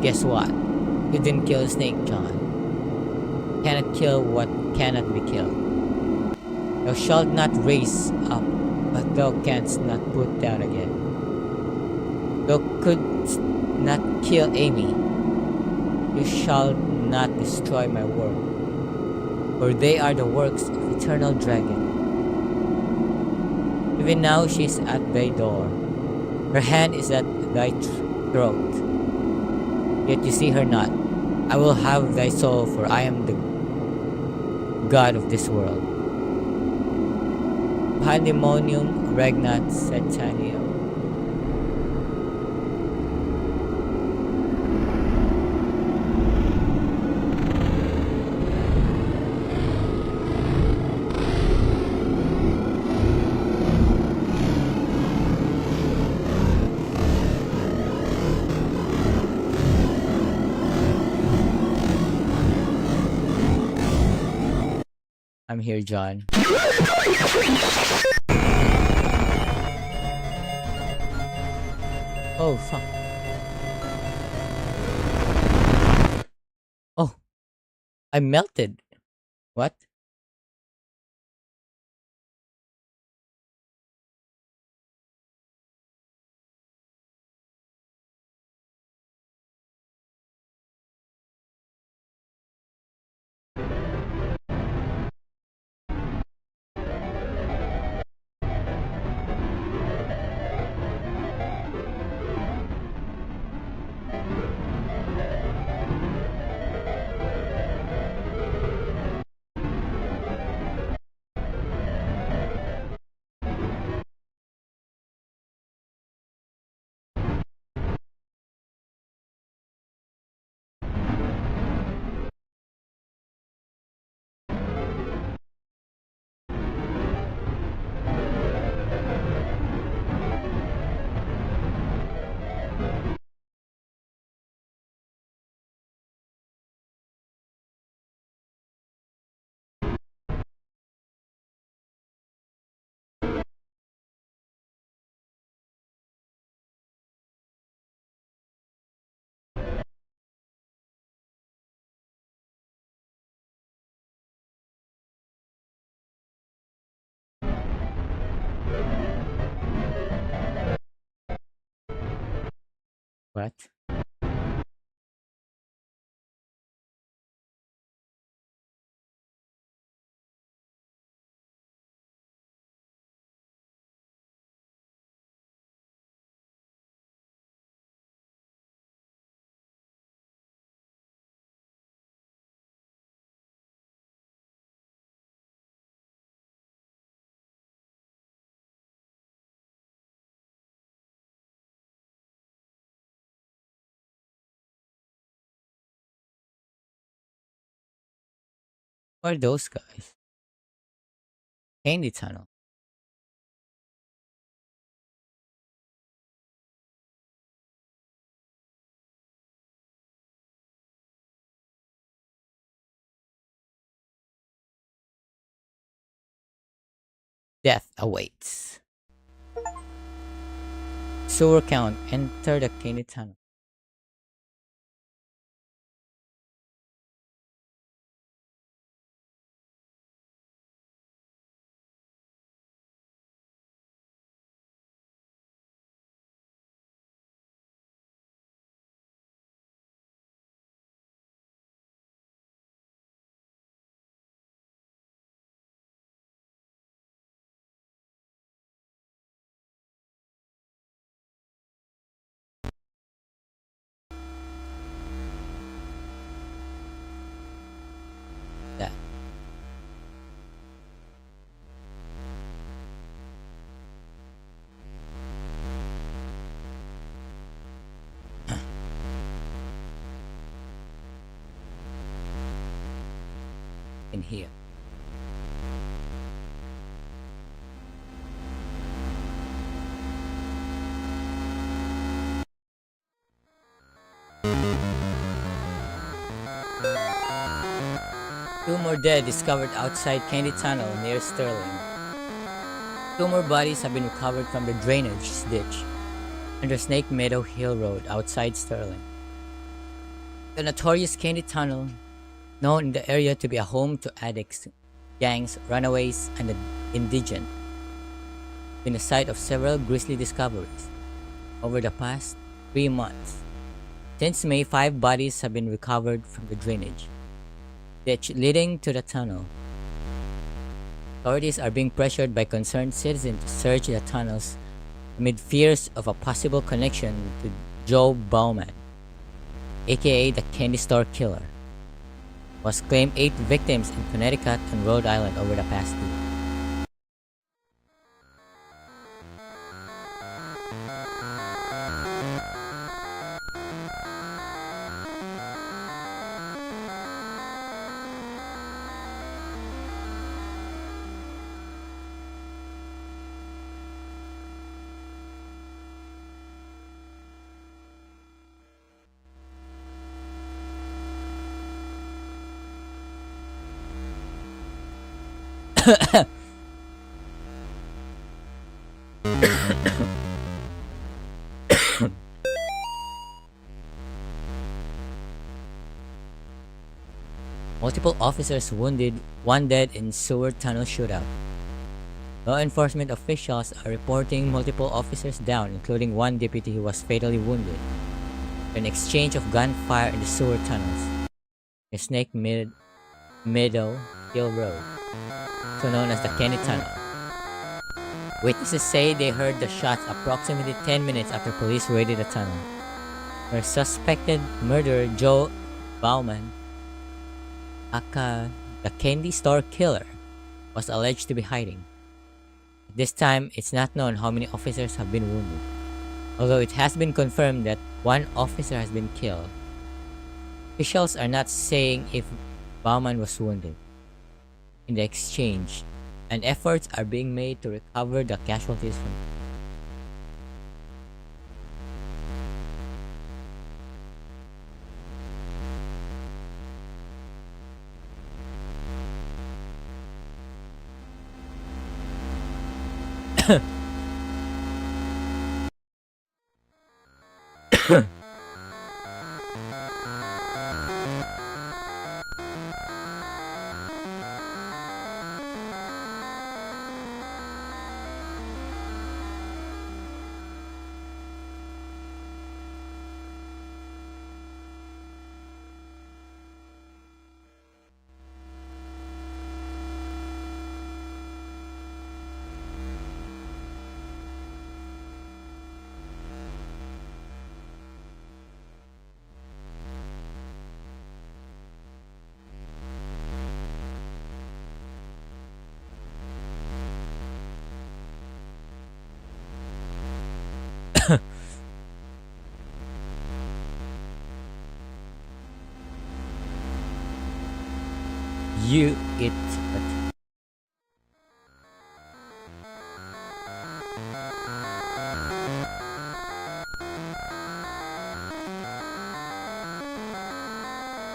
Guess what? You didn't kill a snake, John. You cannot kill what cannot be killed. Thou shalt not raise up, but thou canst not put down again. Thou couldst not kill Amy. You shall not destroy my work, for they are the works of eternal dragon. Even now she is at thy door. Her hand is at thy throat. Yet you see her not. I will have thy soul, for I am the God of this world. Pandemonium Regnat Satanium. I'm here, John. Oh, fuck. Oh, I melted. What? What? Who are those guys? Candy Tunnel. Death awaits. Sewer count. Enter the Candy Tunnel. That. In here. Two more dead discovered outside Candy Tunnel near Sterling. Two more bodies have been recovered from the drainage ditch under Snake Meadow Hill Road outside Sterling. The notorious Candy Tunnel, known in the area to be a home to addicts, gangs, runaways, and the indigent, been the site of several grisly discoveries over the past 3 months. Since May, 5 bodies have been recovered from the drainage ditch leading to the tunnel. Authorities are being pressured by concerned citizens to search the tunnels amid fears of a possible connection to Joe Bauman, aka the Candy Store Killer, who has claimed 8 victims in Connecticut and Rhode Island over the past year. Multiple officers wounded, 1 dead in sewer tunnel shootout. Law enforcement officials are reporting multiple officers down, including 1 deputy who was fatally wounded in an exchange of gunfire in the sewer tunnels. A Snake Meadow Meadow Hill Road, so known as the Kenny Tunnel. Witnesses say they heard the shots approximately 10 minutes after police raided the tunnel, where suspected murderer Joe Bauman, aka the candy store killer, was alleged to be hiding. At this time, it's not known how many officers have been wounded, although it has been confirmed that one officer has been killed. Officials are not saying if Bauman was wounded in the exchange, and efforts are being made to recover the casualties from you it.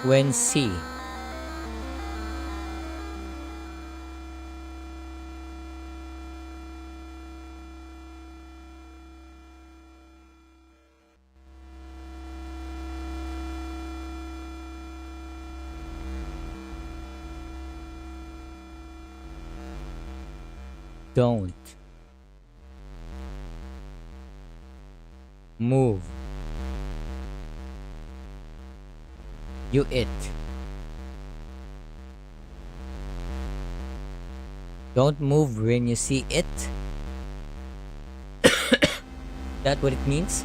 When C. Don't move. You it. Don't move when you see it. That what it means?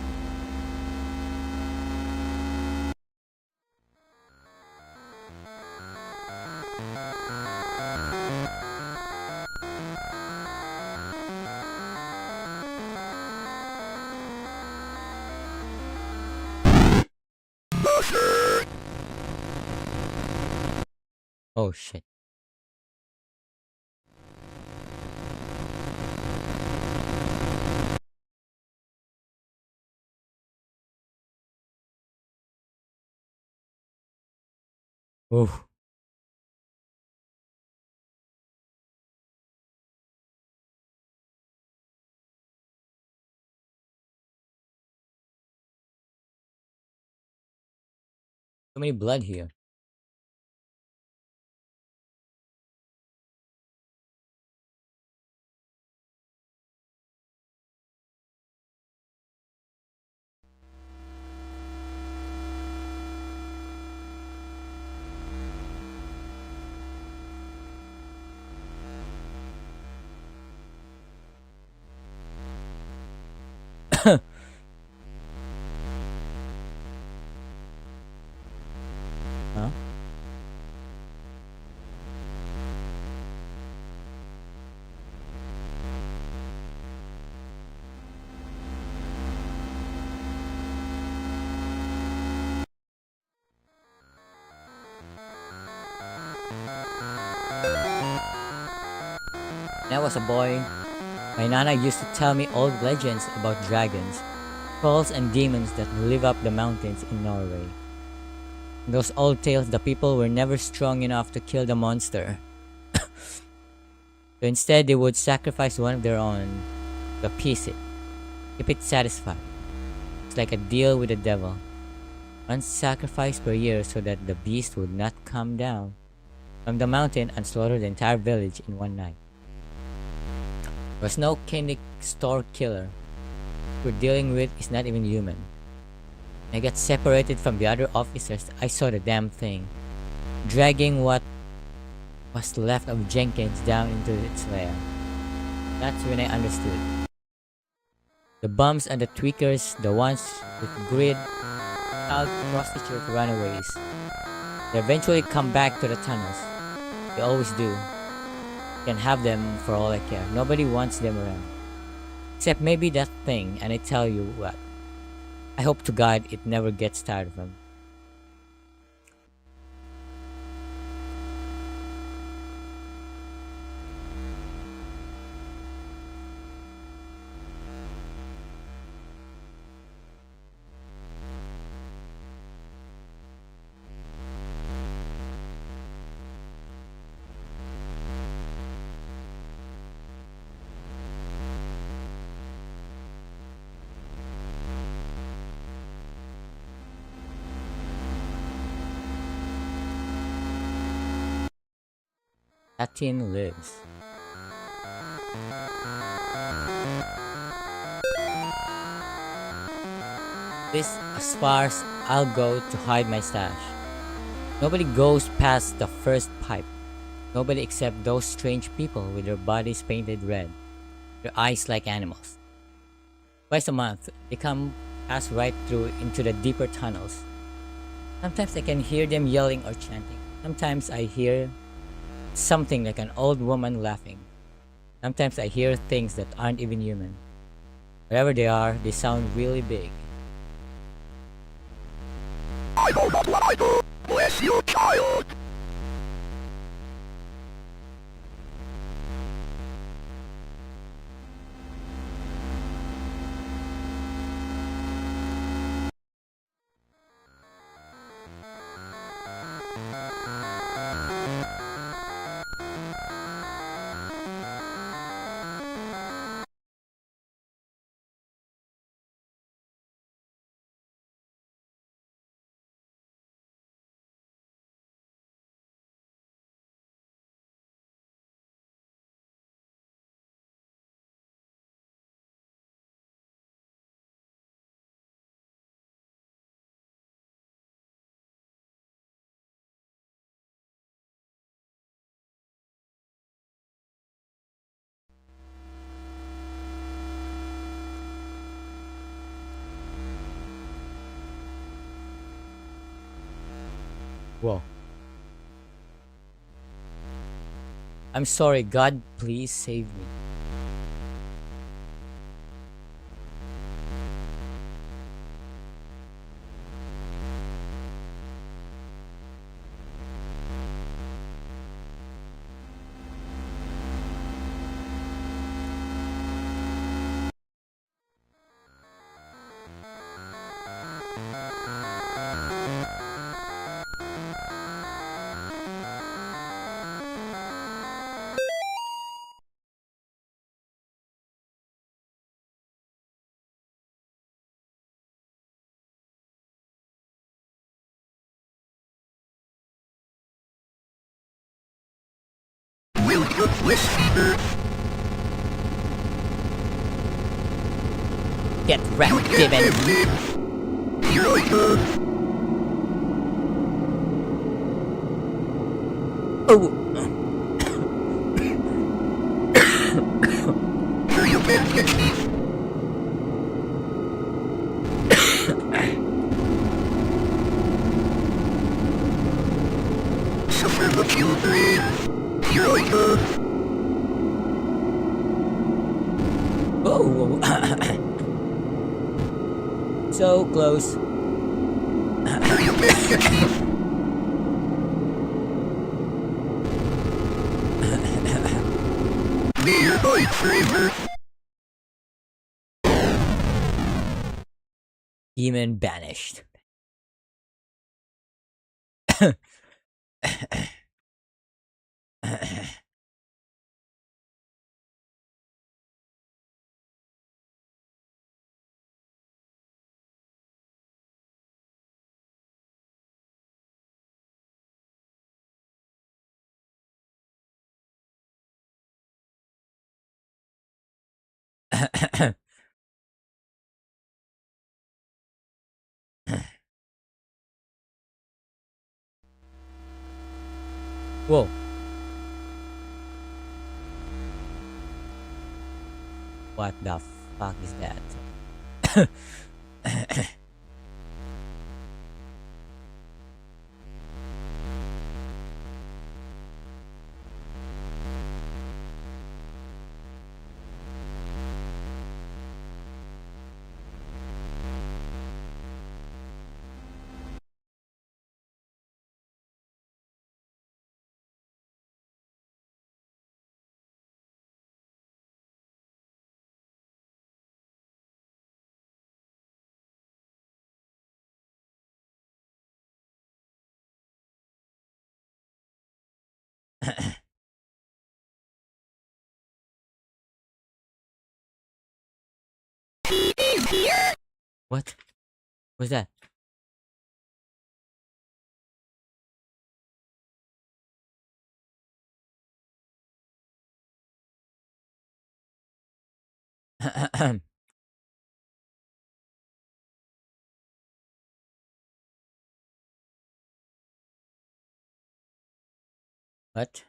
Oh shit. Oh. So many blood here. Huh? When I was a boy, my nana used to tell me old legends about dragons, trolls, and demons that live up the mountains in Norway. In those old tales, the people were never strong enough to kill the monster. So instead, they would sacrifice one of their own to appease it, keep it satisfied. It's like a deal with the devil. One sacrifice per year so that the beast would not come down from the mountain and slaughter the entire village in one night. There was no candy store killer. What we're dealing with is not even human. When I got separated from the other officers, I saw the damn thing, dragging what was left of Jenkins down into its lair. That's when I understood. The bums and the tweakers, the ones with grid, child prostitute runaways, they eventually come back to the tunnels. They always do. You can have them for all I care. Nobody wants them around. Except maybe that thing, and I tell you what. I hope to God it never gets tired of them. Latin lives. This as far as I'll go to hide my stash. Nobody goes past the first pipe. Nobody except those strange people with their bodies painted red, their eyes like animals. Twice a month, they come pass right through into the deeper tunnels. Sometimes I can hear them yelling or chanting. Sometimes I hear something like an old woman laughing. Sometimes I hear things that aren't even human. Wherever they are, they sound really big. I know not what I do. Bless you, child. Whoa. I'm sorry, God, please save me. Will you listen? Get wrecked, Gibbon. Here I go. Oh! Here you been, get me. Suffer the children. Here I go. Oh! So close. Here you been, get me. Nearby forever. Demon banished. Whoa. What the fuck is that? He's here. What? What's that? What?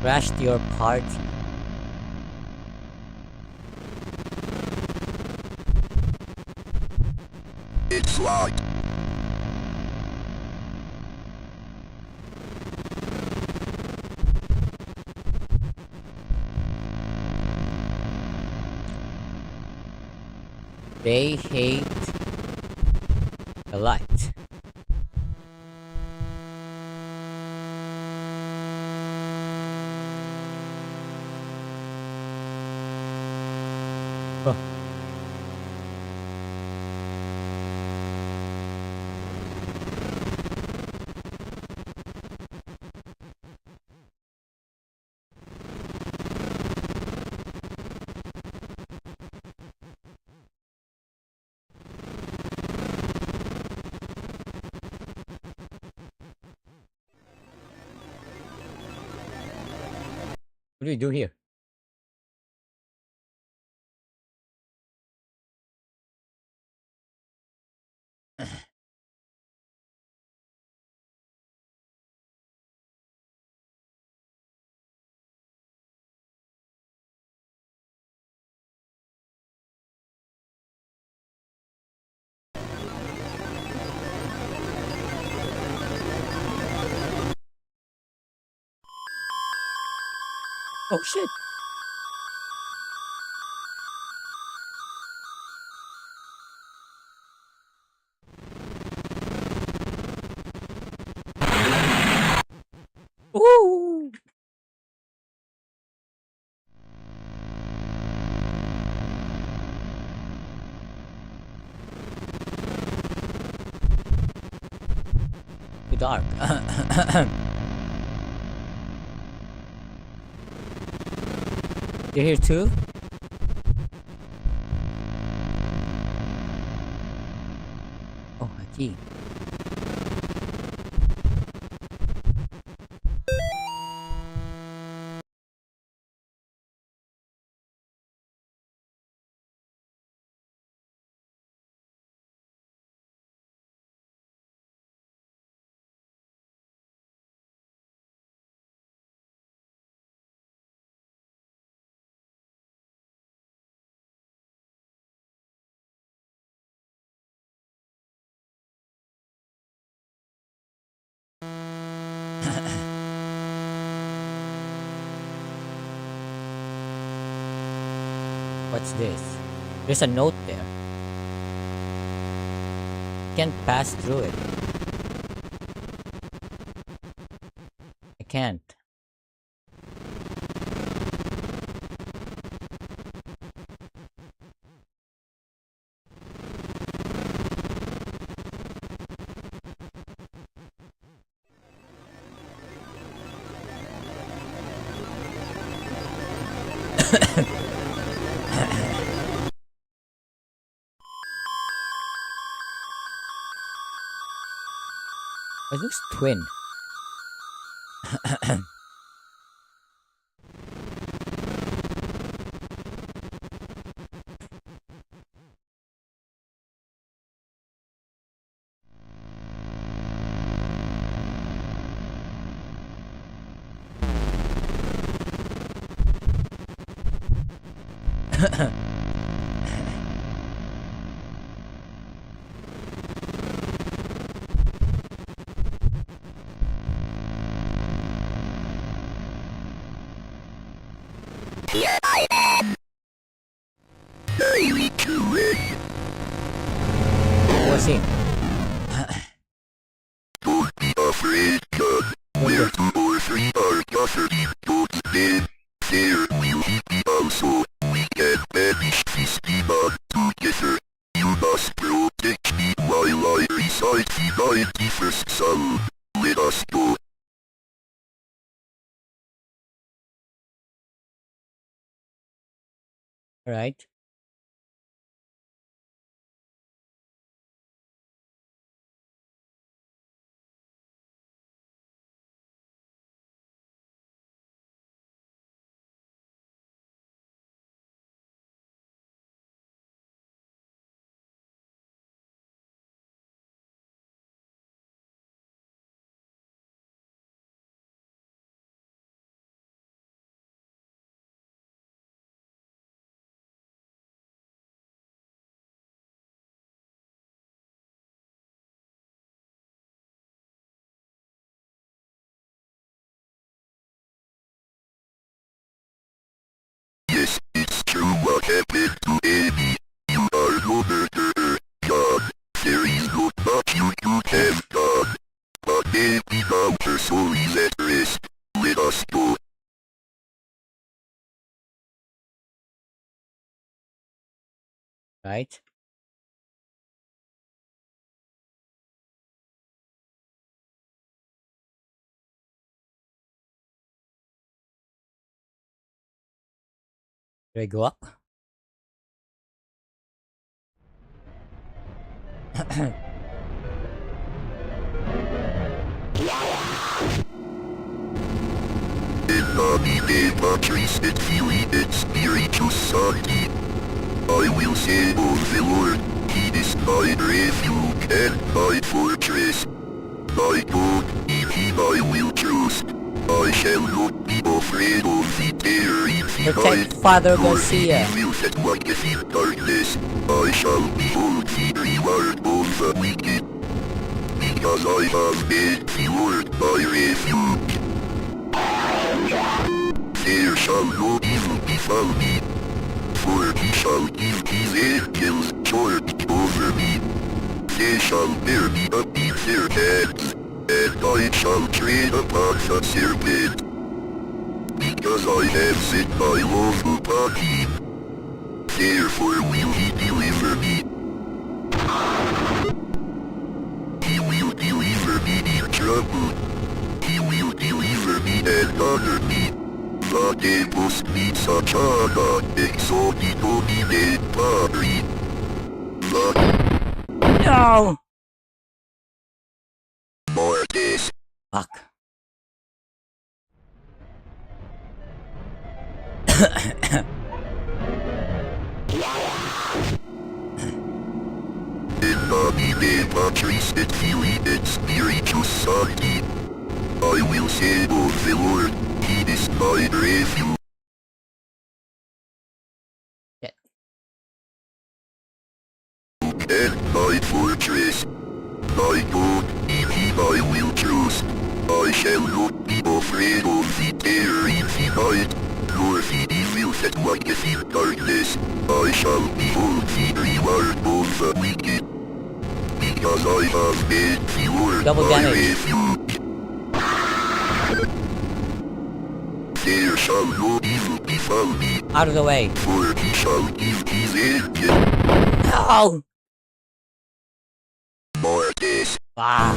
Crashed your party? It's locked. They hate the light. Oh. What do we do here? Oh shit! Ooh! Too dark. You're here too? Oh, a key. What's this? There's a note there. Can't pass through it. I can't. It looks twin. where 2 or 3 are gathered in God's name, there will he be also. We can banish this demon together. You must protect me while I recite the 91st Psalm. Let us go. Alright. Yes, it's true what happened to Amy. You are no murderer, God. There is not much you could have done. But maybe now her soul is at rest. Let us go. Right. Do I go up? In nomine Patris et Filii et Spiritus Sancti. I will say of the Lord, He is my refuge and my fortress. My God, in Him I will trust. I shall not be afraid of the terror in the Protect night, Father nor Garcia. the evil that walketh in darkness. I shall behold the reward of the wicked, because I have made the Lord my refuge. There shall no evil befall me, for He shall give His angels charge over me. They shall bear me up in their hands, and I shall tread upon the serpent. Because I have set my love upon Him, therefore will He deliver me. He will deliver me in trouble. He will deliver me and honor me. Vademos mitsachana exodi domine Patri. No! Mortis. Fuck. In nomine Patris et Filii et Spiritus Sancti. I will say of the Lord, He is my refuge. Shit. And my fortress. My God, in Him I will trust. I shall not be afraid of the terror in the night, nor the evil that walketh in darkness. I shall behold the reward of the wicked, because I have made the Lord Double my damage. refuge. There shall no evil befall me, Out of the way. for He shall give His angel. No! Mortis. Fuck.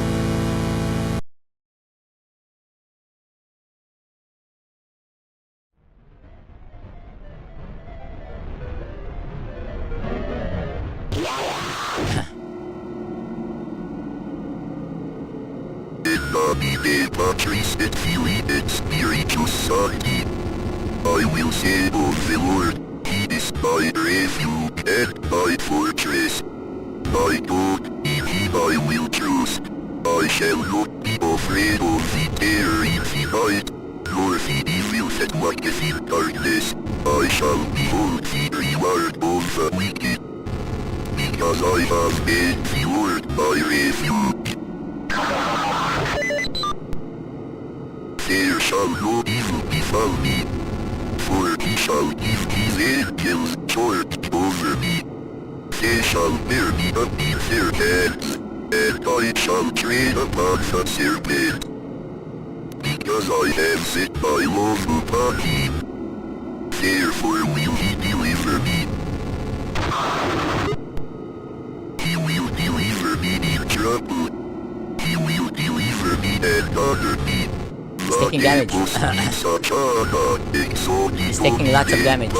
In nomine Patris et Filii et Spiritus Sancti. I will say of the Lord, He is my refuge and my fortress. My God, in Him I will trust. I shall not be afraid of the terror in the night, nor the evil that walketh in darkness. I shall behold the reward of the wicked, because I have made the Lord my refuge. There shall no evil befall me, for He shall give His angels charge over me. They shall bear me up in their hands, and I shall tread upon the serpent. because I have set my love upon him. Therefore will he deliver me. He will deliver me in trouble. He will deliver me and honor me. He's taking damage. He's taking lots of damage.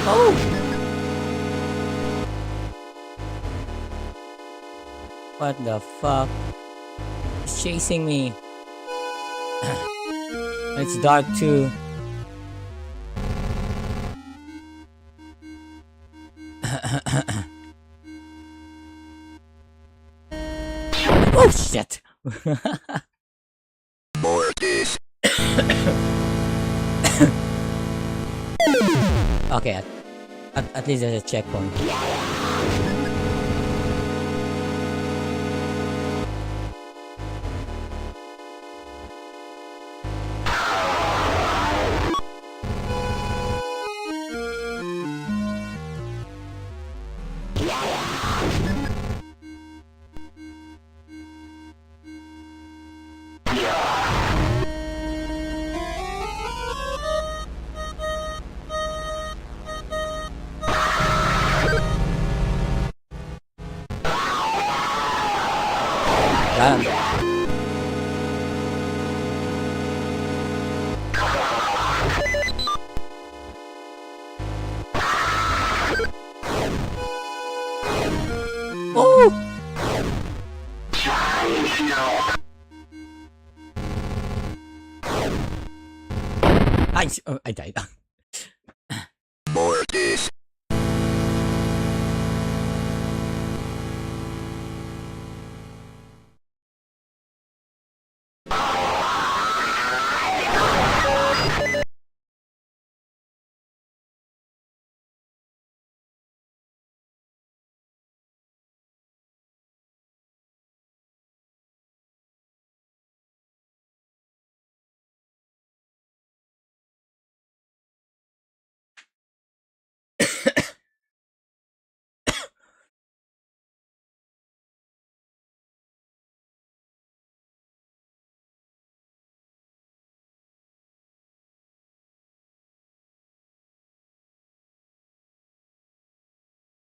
Oh! What the fuck? He's chasing me. It's dark too. Oh shit! Mortis. Okay, at least there's a checkpoint. Got him. Oh! I died. Mortis.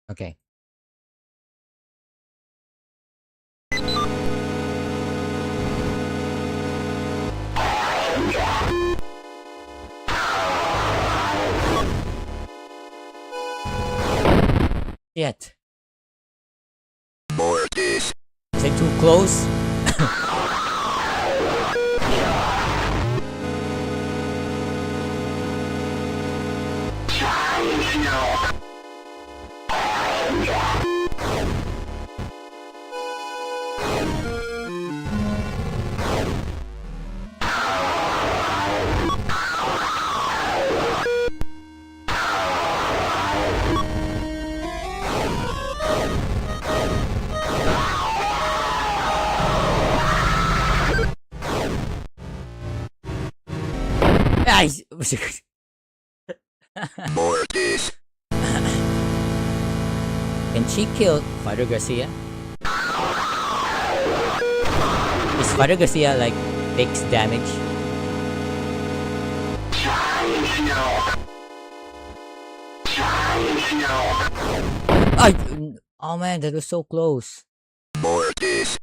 Okay. Yet. Mortis. Is it too close? Guys! Mortis. Can she kill Father Garcia? Is Father Garcia like takes damage? Oh man, that was so close. Mortis.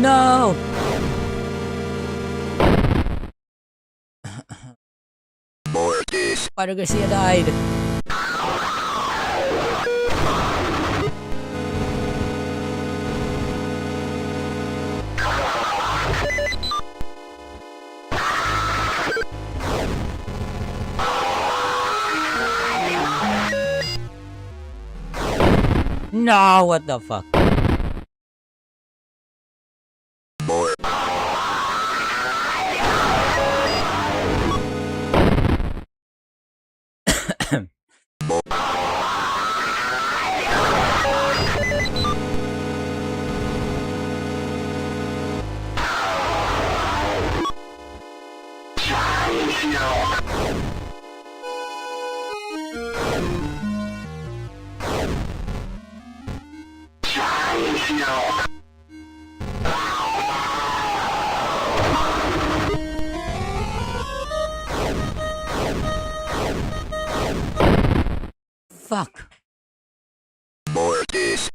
No! Spider Garcia died. No, what the fuck? More. Fuck. Mortis.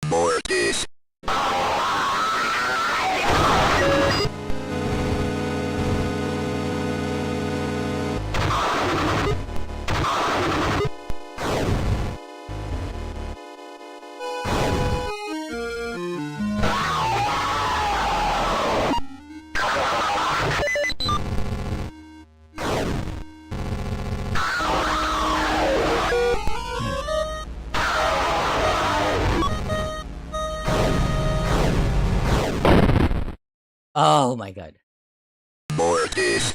Mortis. Oh my god. Mortis.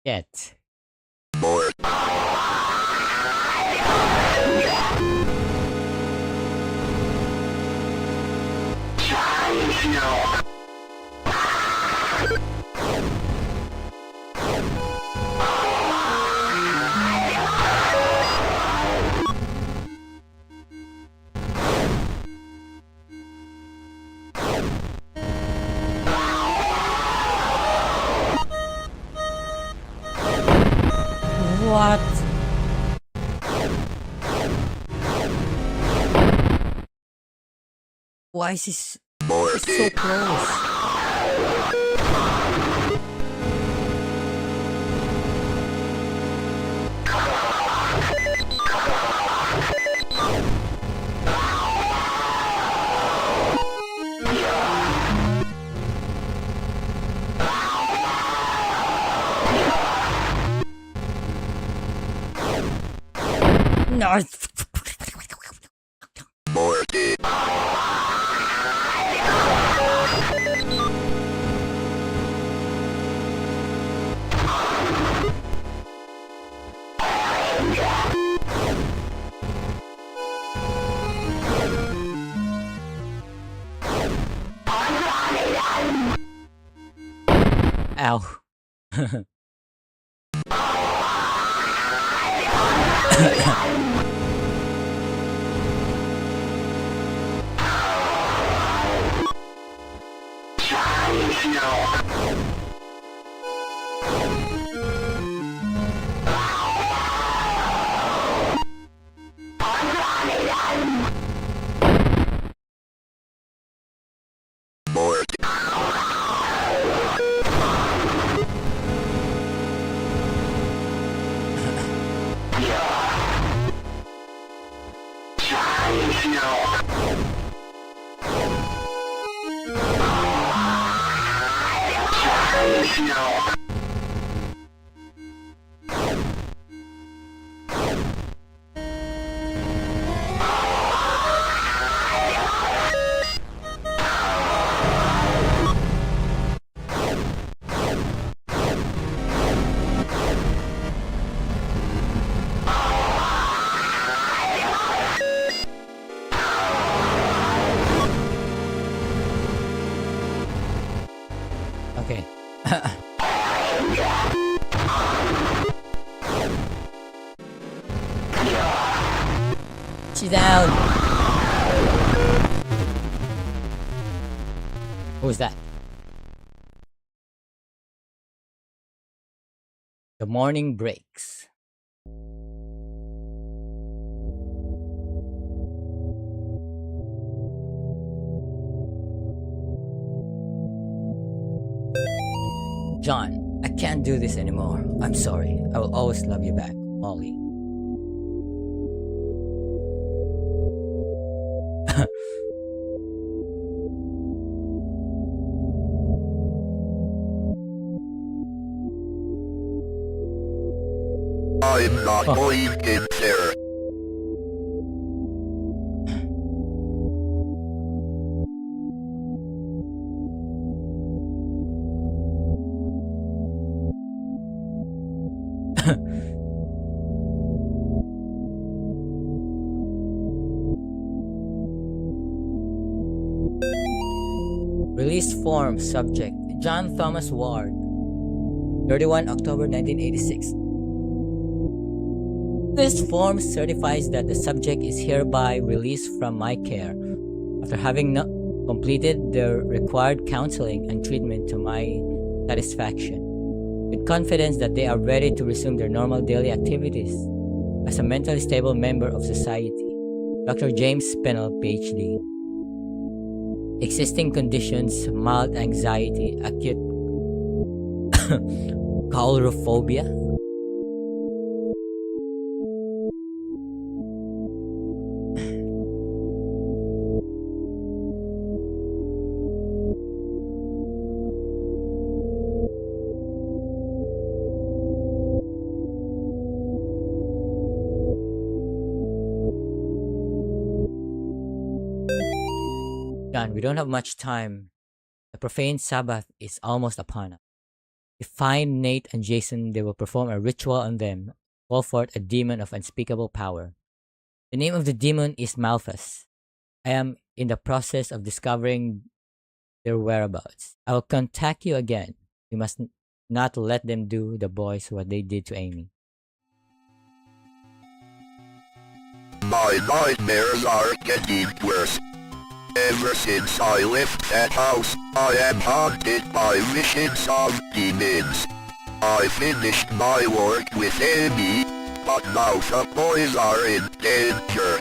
Shit. More. What? Why is this Mortis. so close? No. Mortis. Ow. Mortis. Okay. She's down. Who's that? The morning breaks. John, I can't do this anymore. I'm sorry. I will always love you back, Molly. I'm not Oh. going in there. Release form subject John Thomas Ward, 31 October 1986. This form certifies that the subject is hereby released from my care after having completed the required counseling and treatment to my satisfaction, with confidence that they are ready to resume their normal daily activities as a mentally stable member of society. Dr. James Spinell, PhD. Existing conditions: mild anxiety, acute coulrophobia, John, we don't have much time. The profane Sabbath is almost upon us. If find Nate and Jason, they will perform a ritual on them, call forth a demon of unspeakable power. The name of the demon is Malthus. I am in the process of discovering their whereabouts. I will contact you again. We must not let them do the boys what they did to Amy. My nightmares are getting worse. Ever since I left that house, I am haunted by visions of demons. I finished my work with Amy, but now the boys are in danger.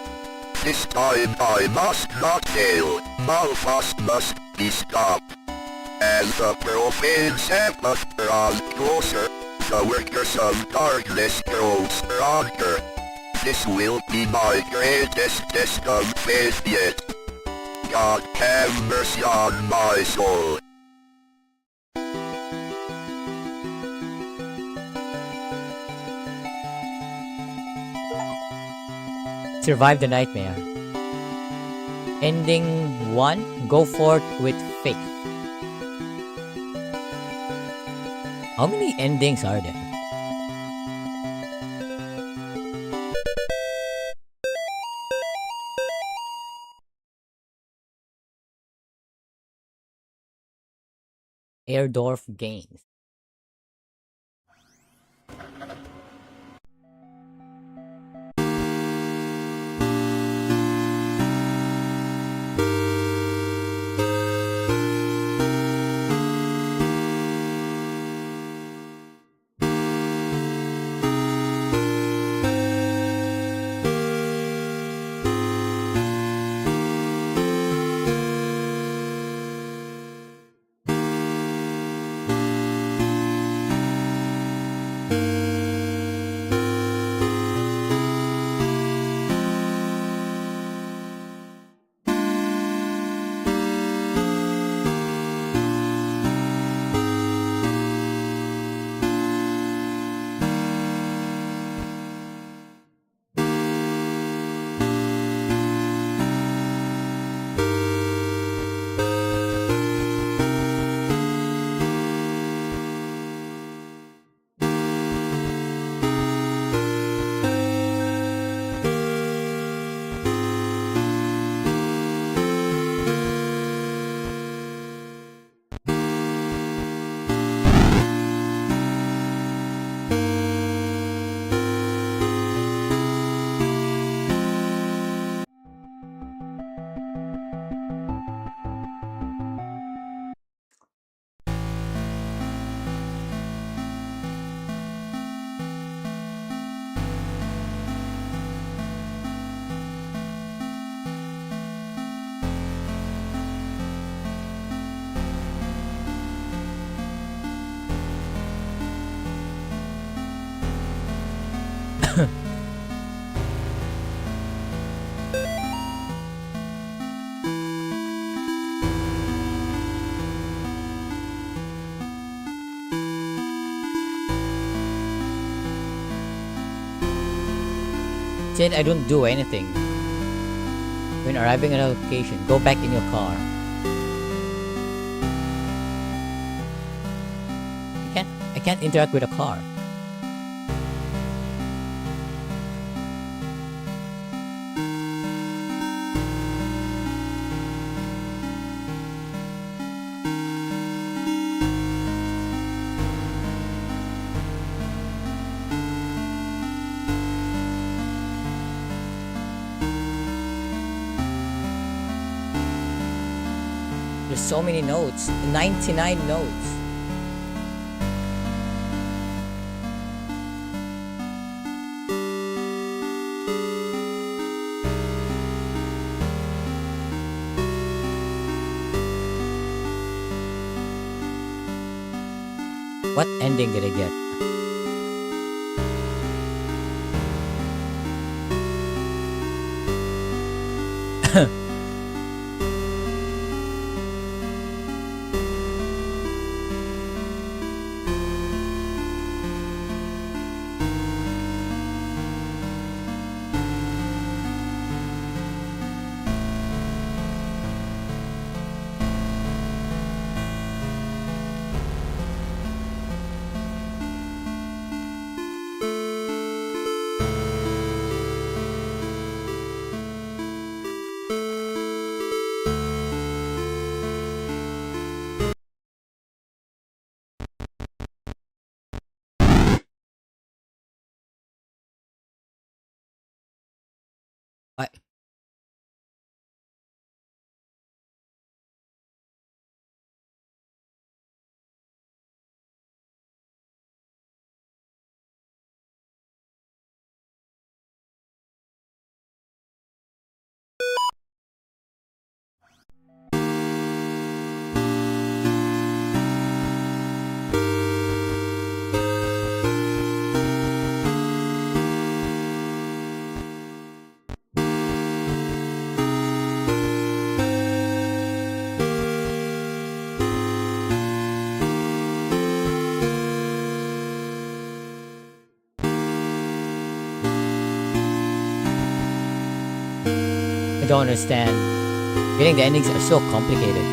This time I must not fail. Malthus must be stopped. As the profane Sabbath draws closer, the workers of darkness grow stronger. This will be my greatest test of faith yet. God have mercy on my soul. Survive the nightmare. Ending 1. Go forth with faith. How many endings are there? Airdorf Games. Instead, I don't do anything. When arriving at a location, go back in your car. I can't interact with a car. There's so many notes. 99 notes. What ending did I get? I don't understand. Getting the endings are so complicated.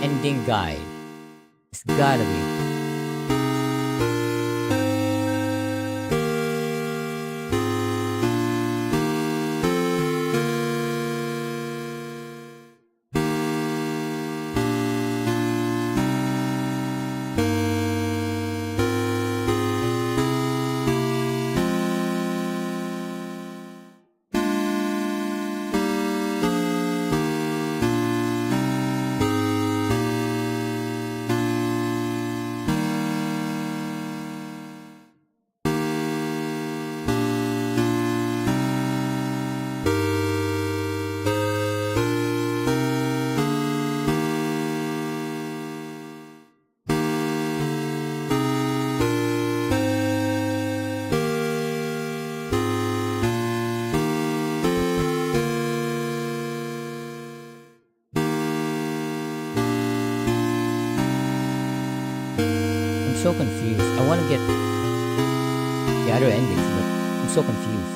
Ending guide. It's gotta be. I'm so confused. I want to get the other endings, but I'm so confused.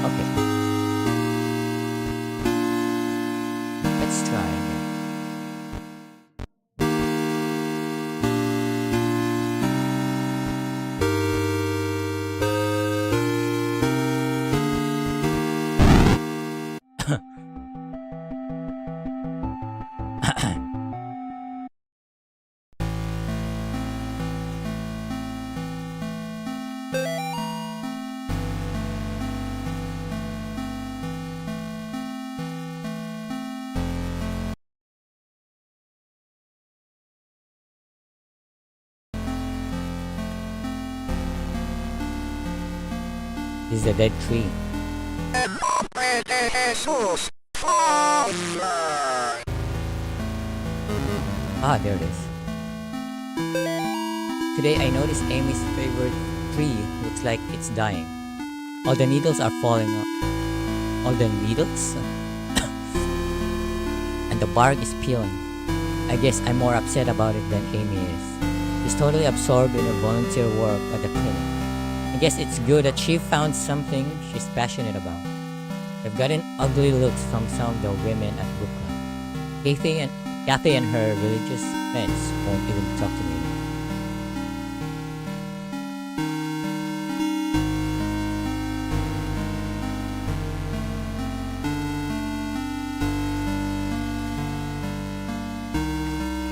Okay. Let's try again. This is a dead tree. En nombre de Jesús, fire! Ah, there it is. Today I noticed Amy's favorite tree looks like it's dying. All the needles are falling off. All the needles? And the bark is peeling. I guess I'm more upset about it than Amy is. She's totally absorbed in her volunteer work at the clinic. I guess it's good that she found something she's passionate about. I've gotten ugly looks from some of the women at book club. Kathy and her religious friends won't even talk to me.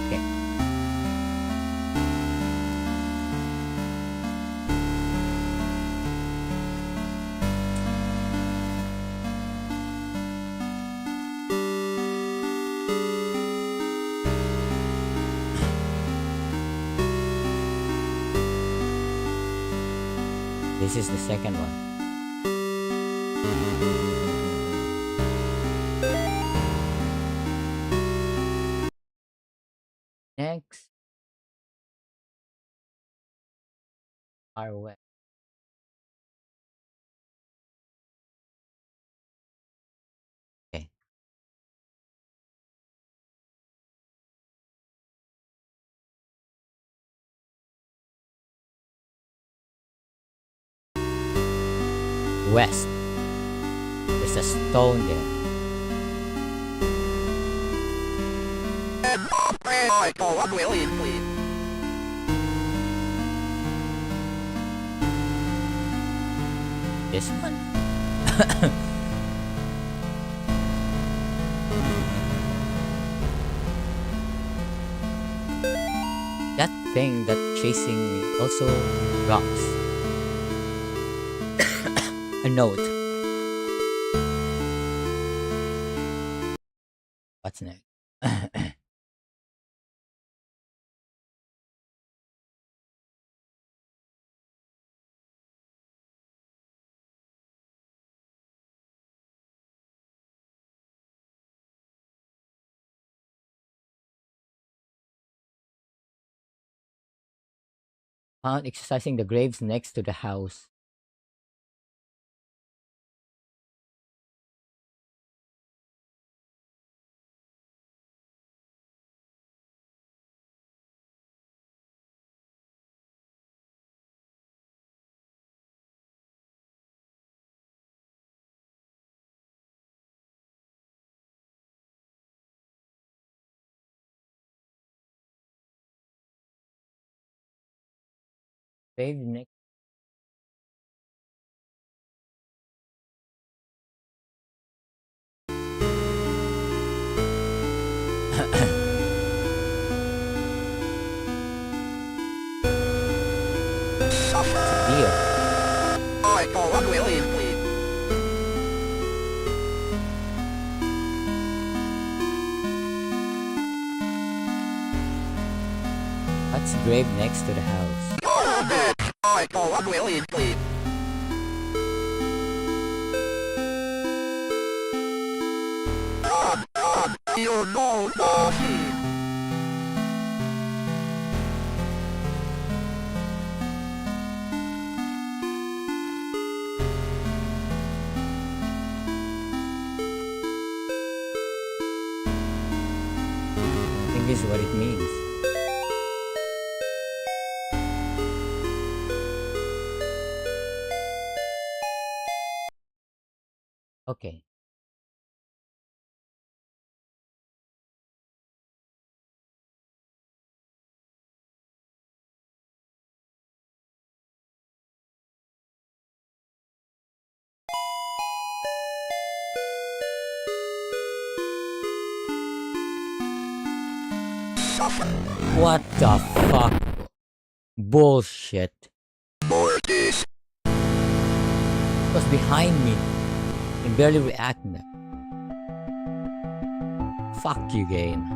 Okay. This is the second one. Next, our west. Okay. West. There's a stone there. En nombre I go unwillingly. This one? That thing that's chasing me also rocks. A note. What's next? Found exercising the graves next to the house. Grave next. Suffer. Deer. I go unwillingly. What's grave next to the house? You're a bitch. I go unwillingly. Run, run. You know no heed. what it means. Okay. What the fuck? Bullshit. Mortis. It was behind me and barely reacting. Fuck you, game.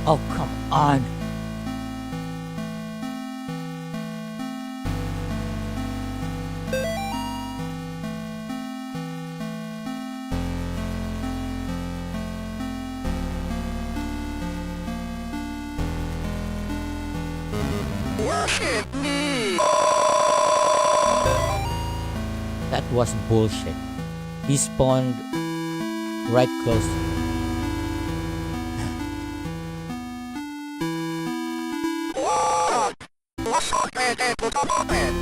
Oh, come on. Worship me. That was bullshit. He spawned right close to me. What? What's on it?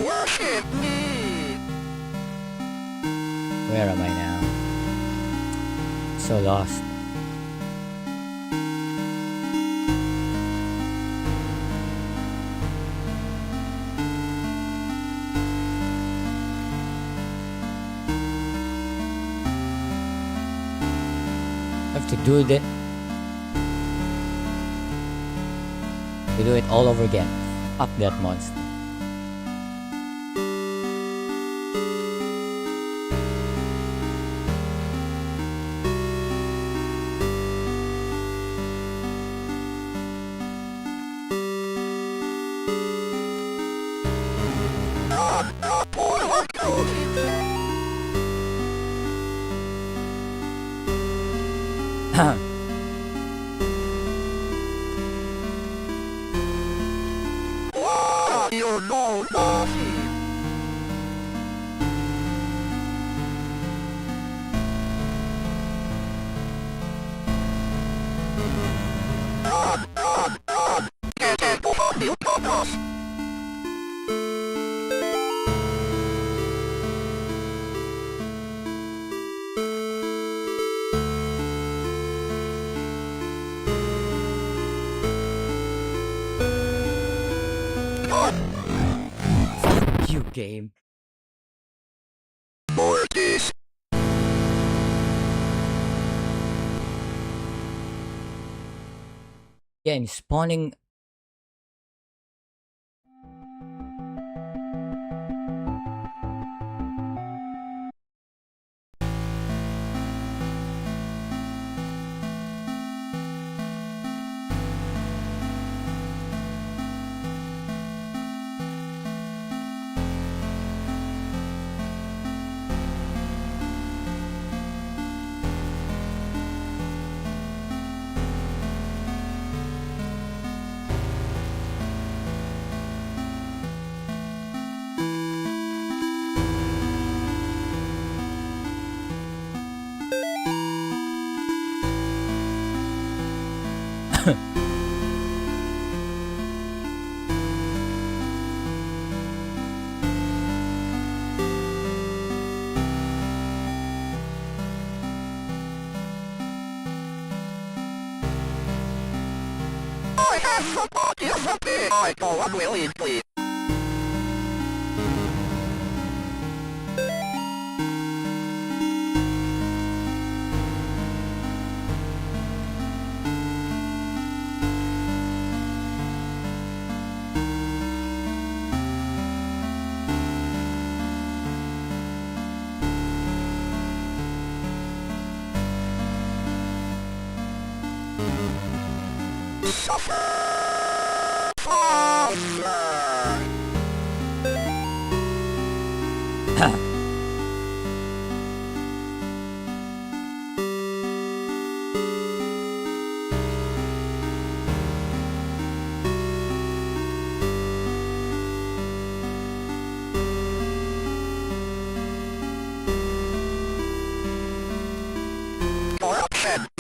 Worship me. Where am I now? So lost. I have to do it. To do it all over again. Fuck that monster. You know nothing. Get it before you come us. You game. Mortis. Yeah, and spawning. I have forgotten something. I go unwillingly.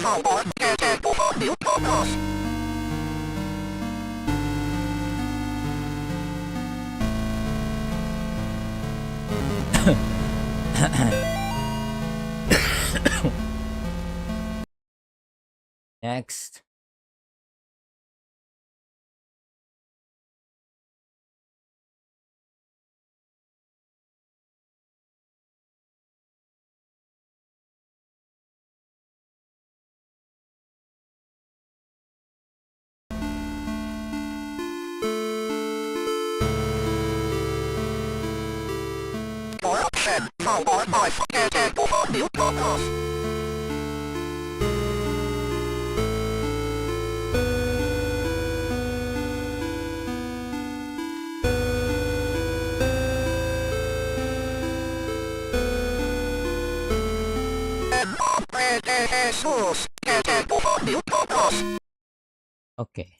Come on, get it before you focus. Next. Corruption. Come on, boys, get it before you focus. Jesus, get it before you focus. Okay.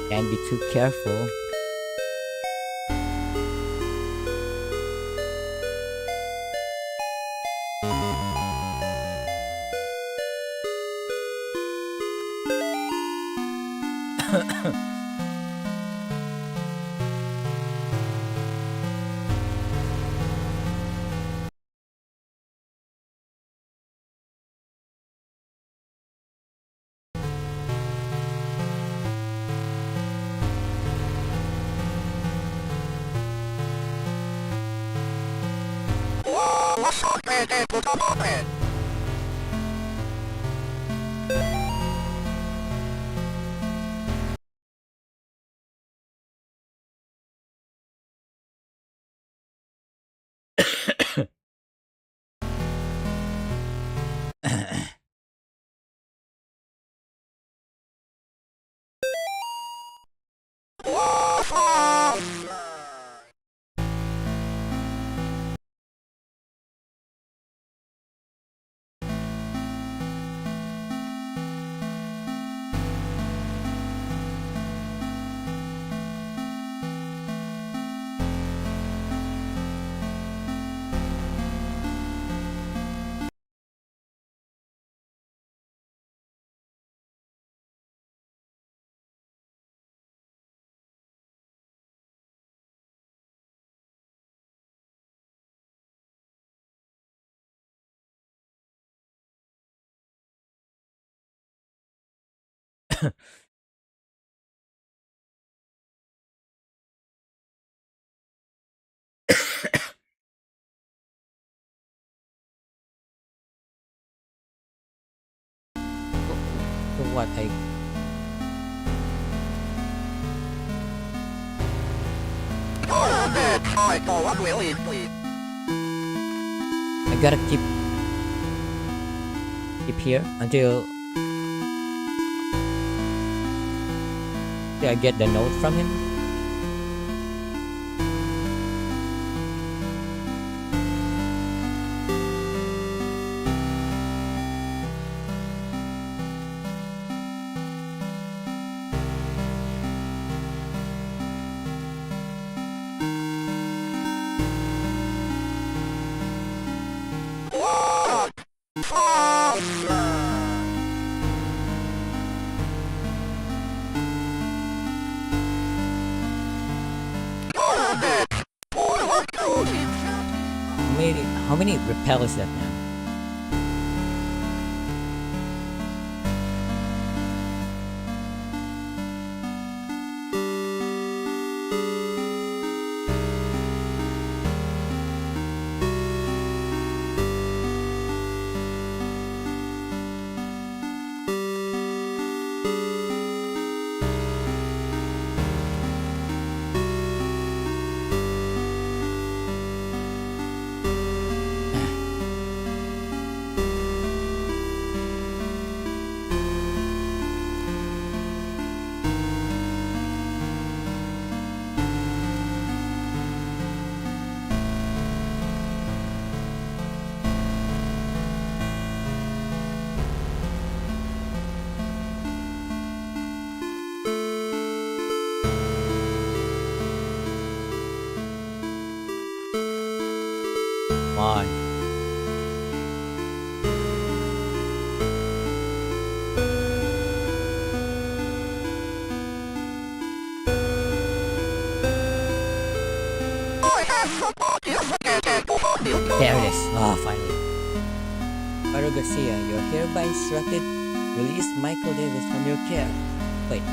Can't be too careful. Whoa, what's up, get it to the moment? So what? I know what will it be. I gotta keep here until I get the note from him. How many repel is that now? Come on. There it is. Oh, finally. Pedro Garcia, you're hereby instructed to release Michael Davis from your care. Wait.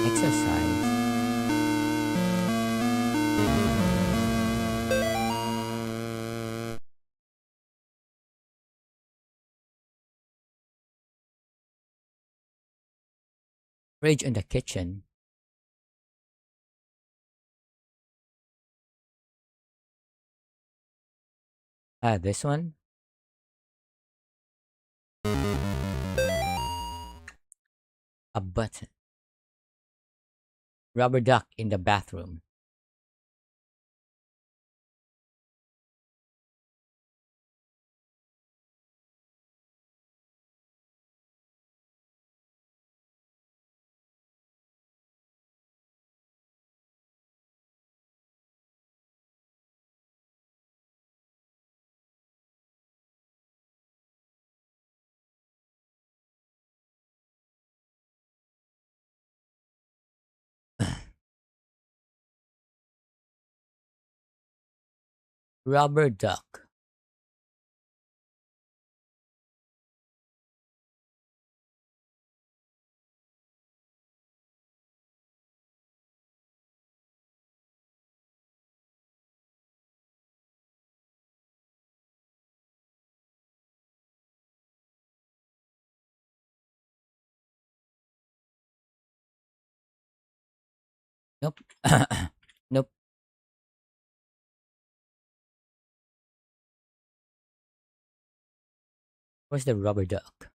Exercise. Rage in the kitchen. Ah, this one? A button. Rubber duck in the bathroom. Rubber duck. Nope. Nope. Where's the rubber duck?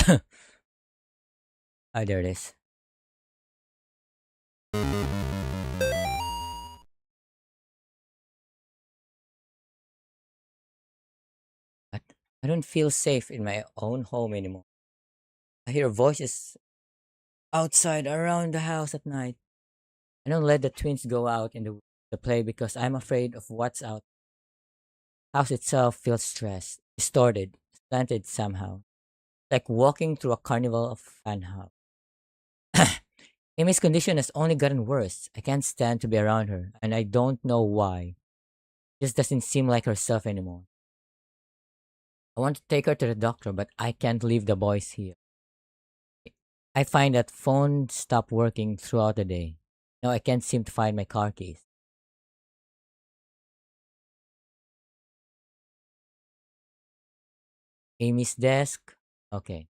Ah, there it is. But I don't feel safe in my own home anymore. I hear voices outside around the house at night. I don't let the twins go out in the play because I'm afraid of what's out. House itself feels stressed, distorted, slanted somehow, like walking through a carnival of funhouse. Amy's condition has only gotten worse. I can't stand to be around her, and I don't know why. Just doesn't seem like herself anymore. I want to take her to the doctor, but I can't leave the boys here. I find that phone stopped working throughout the day. Now I can't seem to find my car keys. Amy's desk. Okay.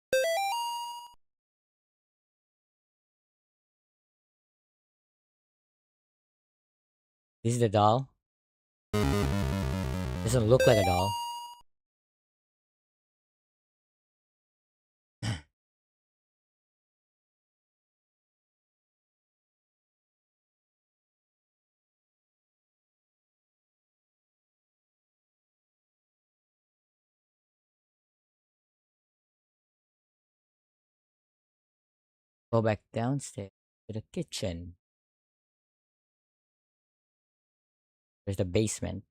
This is the doll. Doesn't look like a doll. Go back downstairs to the kitchen. There's the basement.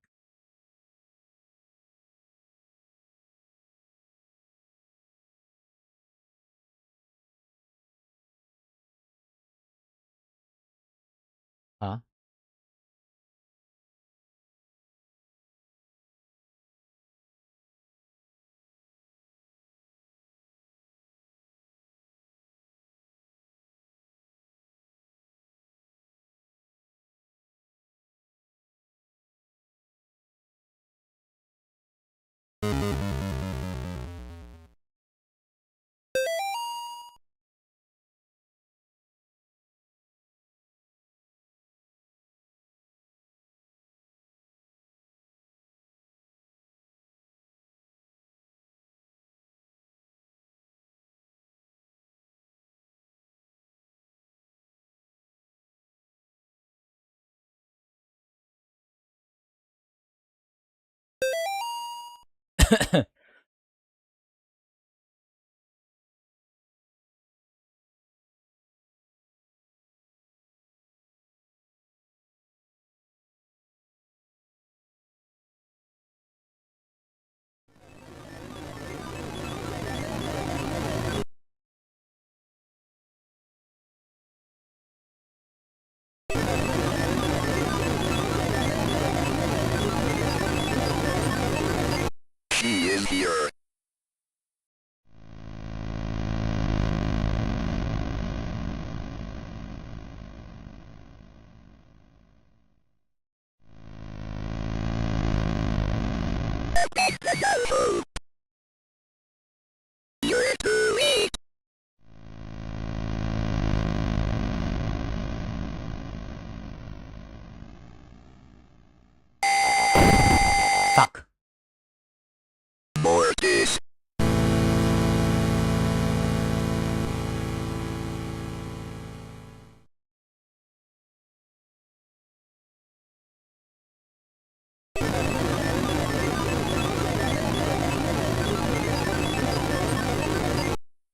Huh? She is here. You're too weak. Fuck. Mortis.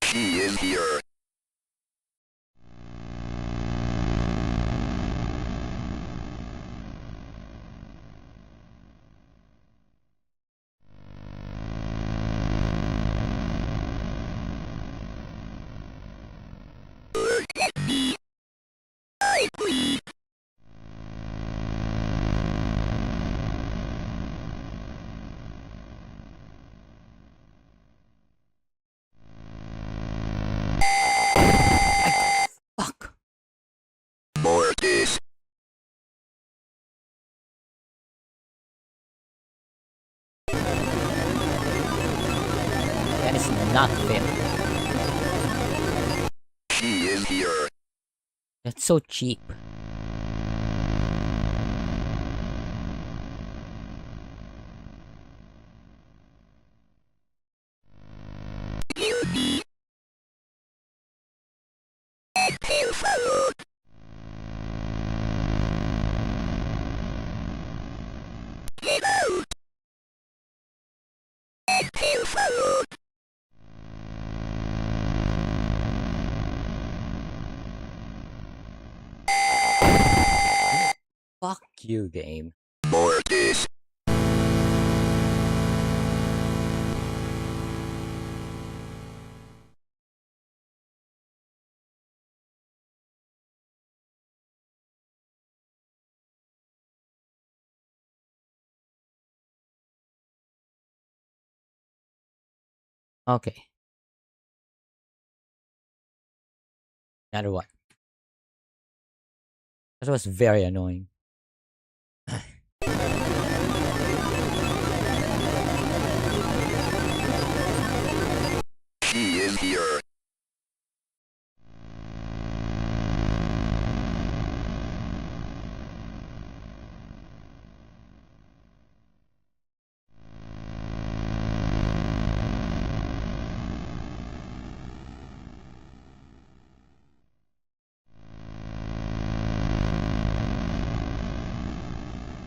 She is here. Look at me. I bleed. Fuck. Mortis. That is not fair. She is here. That's so cheap. Guilty. Exhale salute. Get out. Exhale salute. Fuck you, game. Mortis. Okay. Another one. That was very annoying. She is here.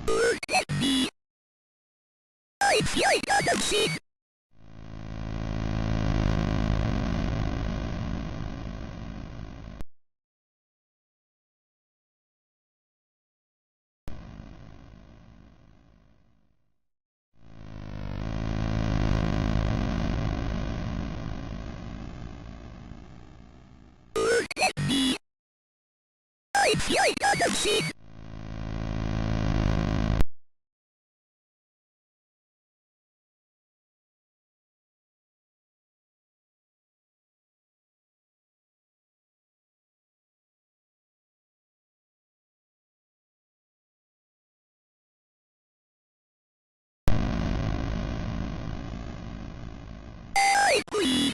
Look at me. I feel like I'm sick. Look at me. I feel like I'm sick. I bleed.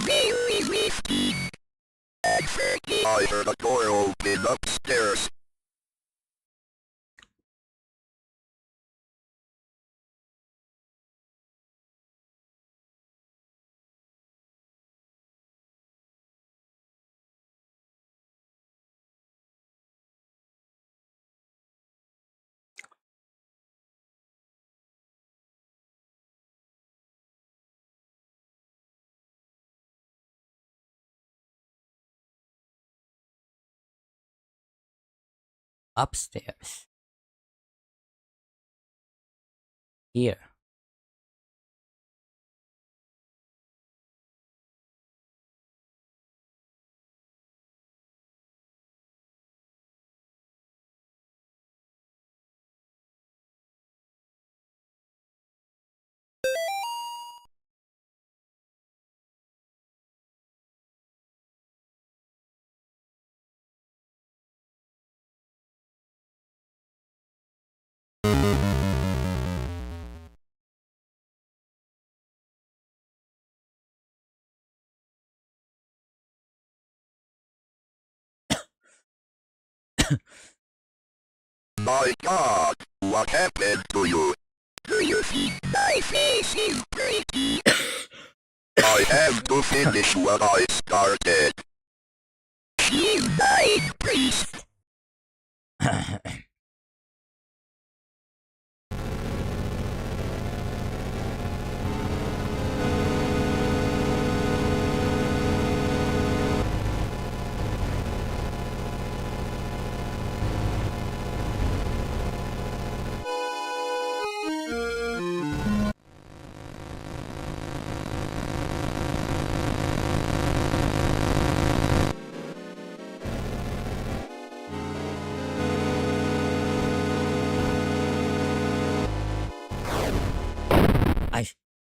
very risky. I heard a door open upstairs. Upstairs. Here. My God, what happened to you? Do you think my face is pretty? I have to finish what I started. She's my priest.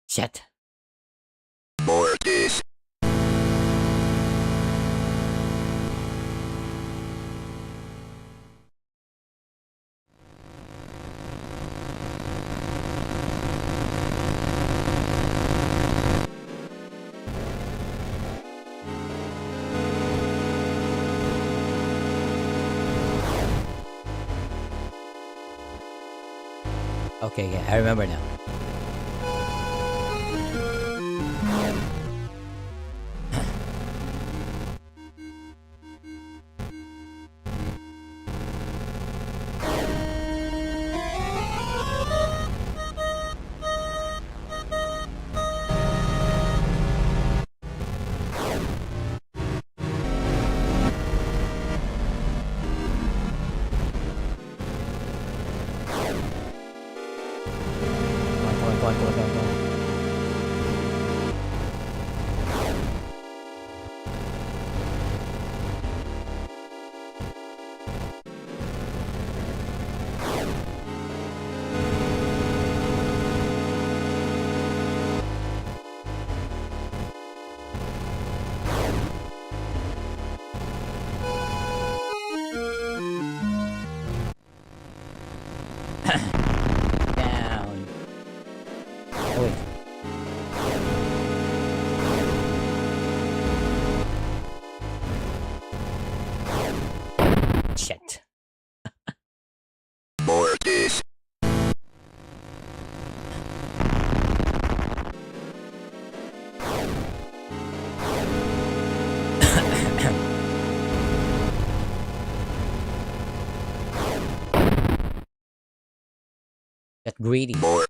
Shit. More this. Okay, yeah, I remember now. Come on, come on, come on, come on, come on. Down. Oh wait. Shit. More this. Get greedy. More.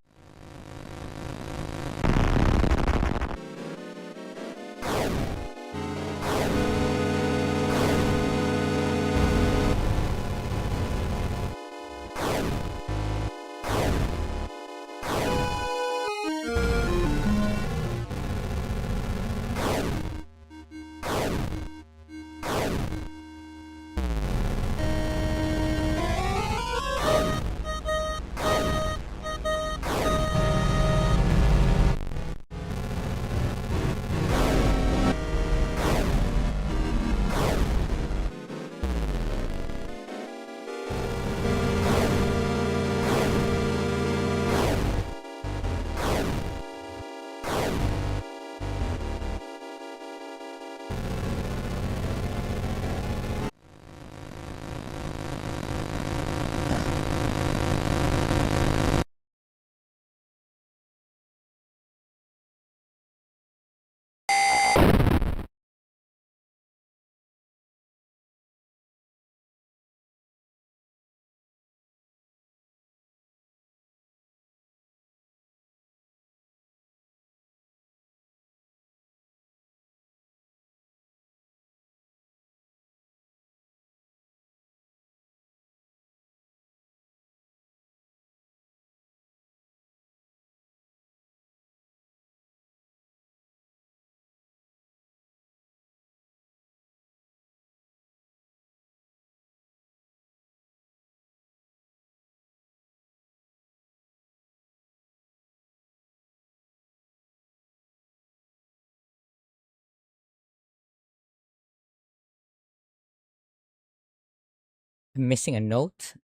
I'm missing a note?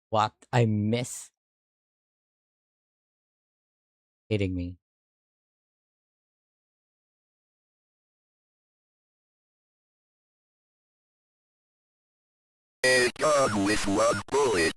What? I miss? Hitting me. A gun with one bullet.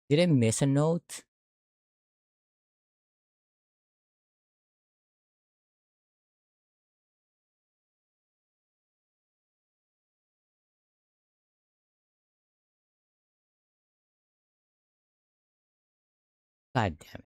Did I miss a note? God damn it.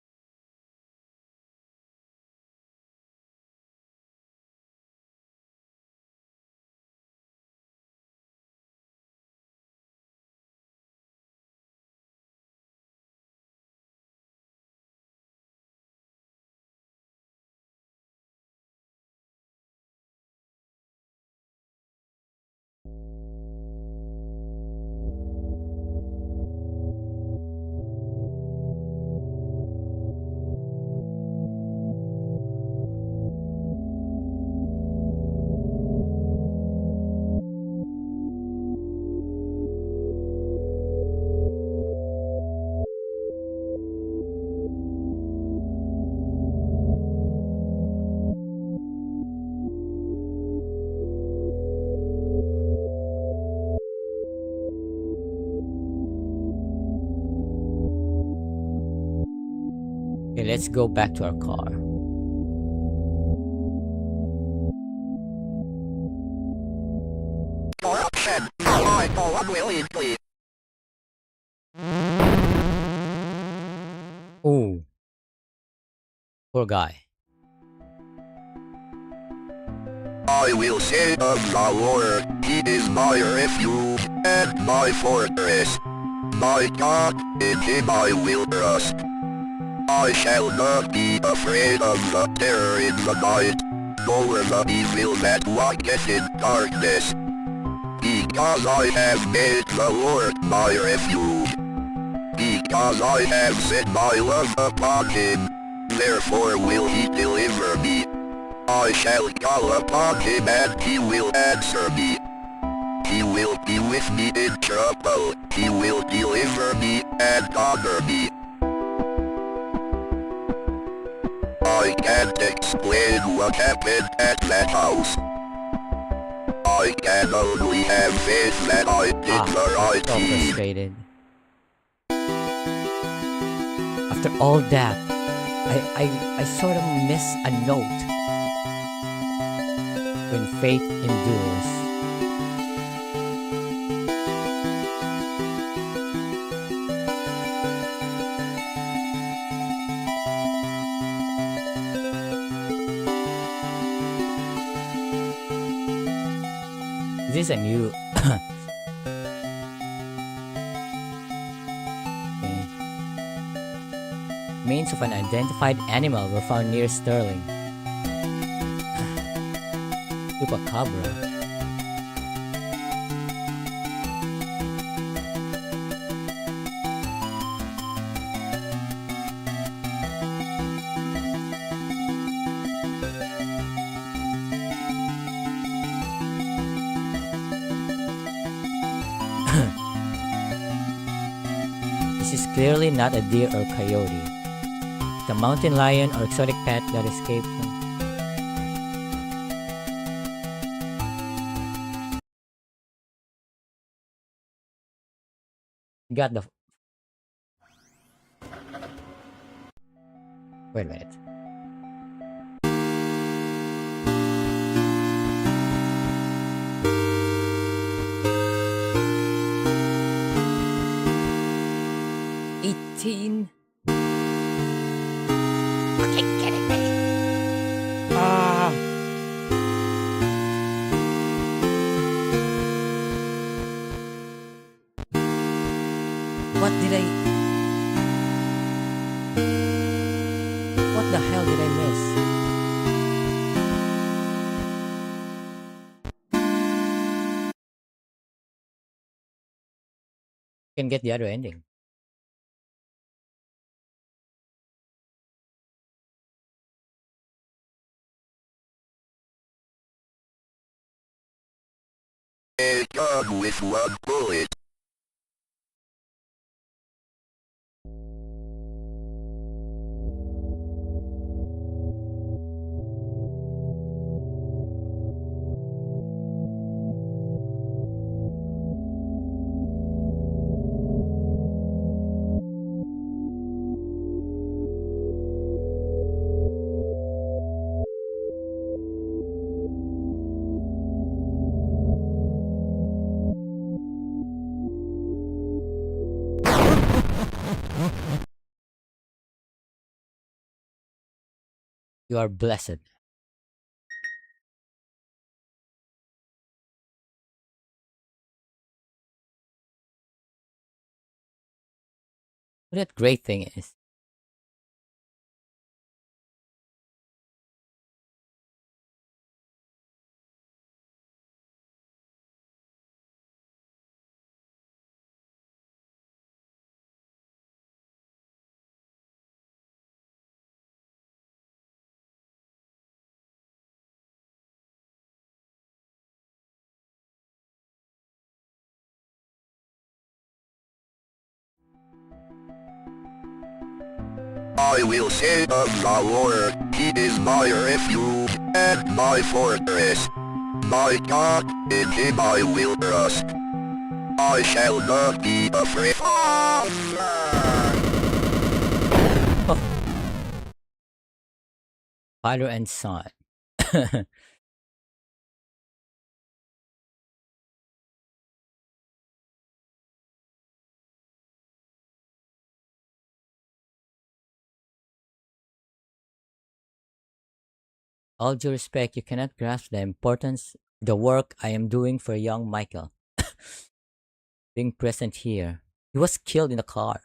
Okay, let's go back to our car. Corruption. I go unwillingly. Ooh. Poor guy. I will say of the Lord, He is my refuge and my fortress. My God, in Him I will trust. I shall not be afraid of the terror in the night, nor the evil that walketh in darkness. Because I have made the Lord my refuge. Because I have set my love upon Him, therefore will He deliver me. I shall call upon Him and He will answer me. He will be with me in trouble. He will deliver me and honor me. I can't explain what happened at that house. I can only have faith that I did the right So deed. frustrated. After all that, I sort of miss a note. When faith endures. This is a new okay. Remains of an identified animal were found near Sterling. Chupacabra. This is clearly not a deer or coyote. It's a mountain lion or exotic pet that escaped from... Got the... Wait a minute. Fucking kidding me. Ah. What did I... What the hell did I miss? Can get the other ending. A gun with one bullet. You are blessed. What that great thing is. I will say of the Lord, He is my refuge and my fortress. My God, in Him I will trust. I shall not be afraid. Father and son. All due respect, you cannot grasp the importance of the work I am doing for young Michael. Being present here. He was killed in a car.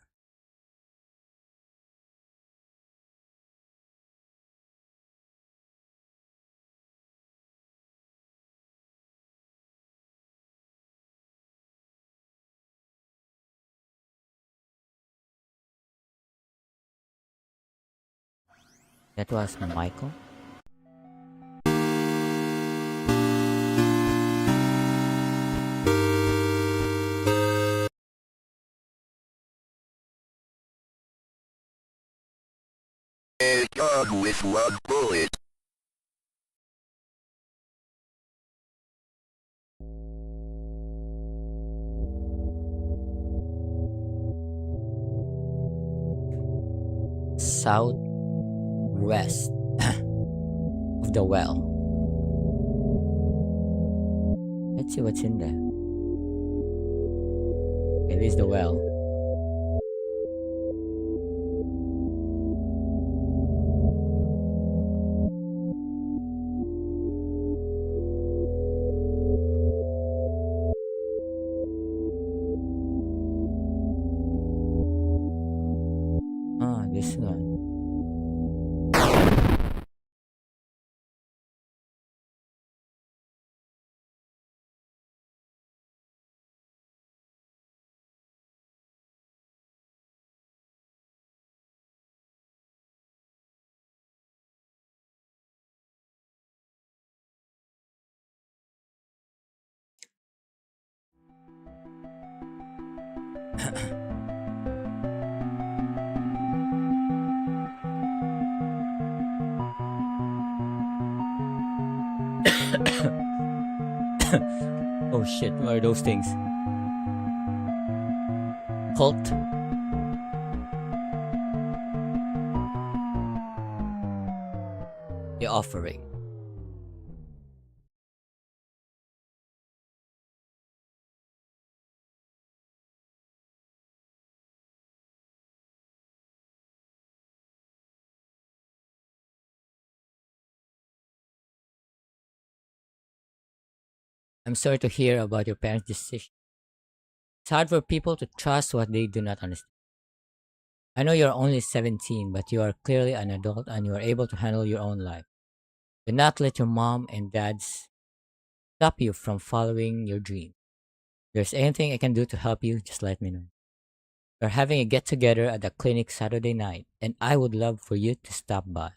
That was Michael. A gun with one bullet. Southwest of the well. Let's see what's in there. It is the well. Ah, this one. Oh shit, what are those things? Cult? The offering. I'm sorry to hear about your parents' decision. It's hard for people to trust what they do not understand. I know you're only 17, but you are clearly an adult and you are able to handle your own life. Do not let your mom and dad stop you from following your dream. If there's anything I can do to help you, just let me know. We're having a get together at the clinic Saturday night, and I would love for you to stop by.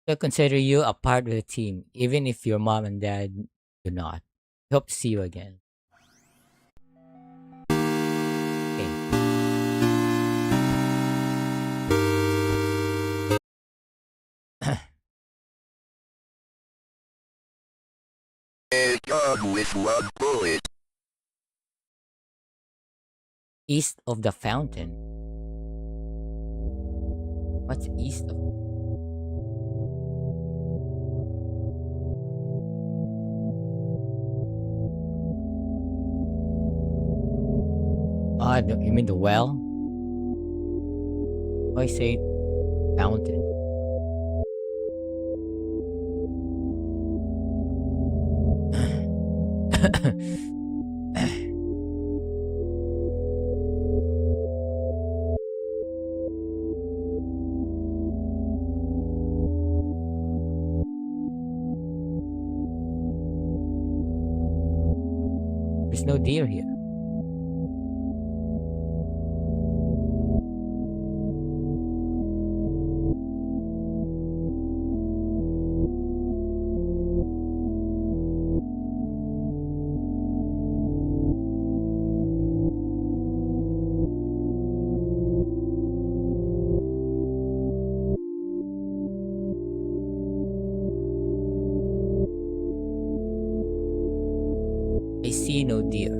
So consider you a part of the team, even if your mom and dad do not. I hope to see you again. Okay. A gun with one bullet. East of the fountain. What's east of? Ah, you mean the well? Why say fountain? There's no deer here. I see no deer.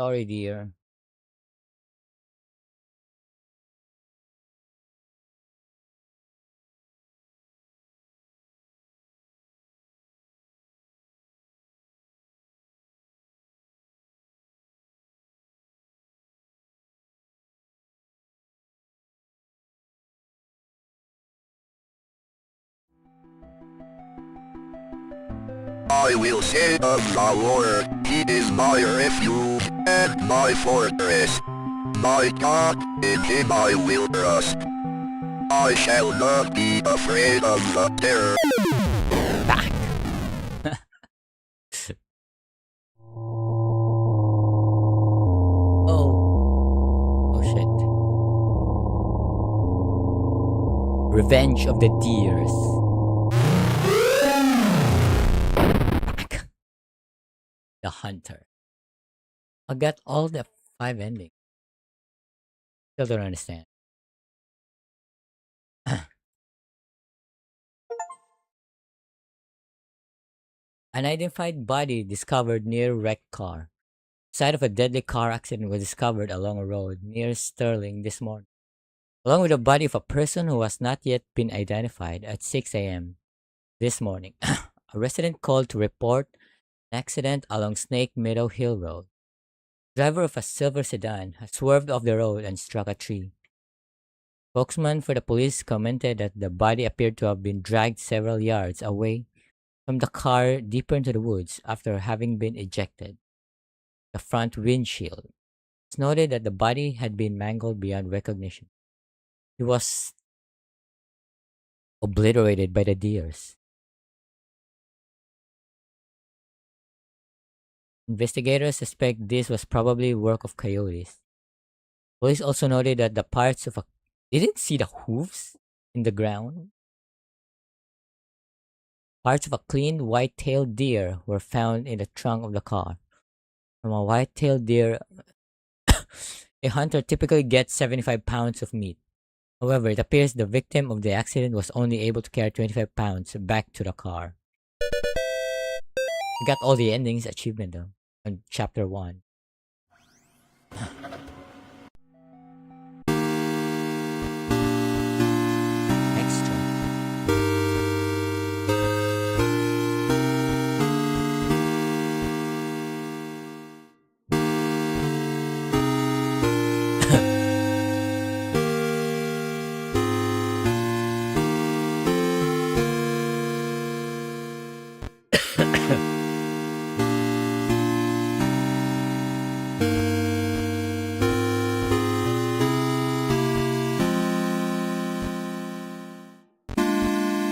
Sorry, dear. I will say of the Lord, He is my refuge and my fortress. My God, in Him I will trust. I shall not be afraid of the terror. Back. Revenge of the Deers. The Hunter. I got all the 5 endings. Still don't understand. Unidentified body discovered near wrecked car. Site of a deadly car accident was discovered along a road near Sterling this morning, along with the body of a person who has not yet been identified at 6 a.m. this morning. A resident called to report an accident along Snake Meadow Hill Road. Driver of a silver sedan has swerved off the road and struck a tree. Spokesman for the police commented that the body appeared to have been dragged several yards away from the car deeper into the woods after having been ejected. The front windshield. It's noted that the body had been mangled beyond recognition. He was obliterated by the deers. Investigators suspect this was probably work of coyotes. Police also noted that the parts of a they didn't see the hooves in the ground. Parts of a cleaned white-tailed deer were found in the trunk of the car. From a white-tailed deer, a hunter typically gets 75 pounds of meat. However, it appears the victim of the accident was only able to carry 25 pounds back to the car. I got all the endings achievement though on chapter 1. Extra.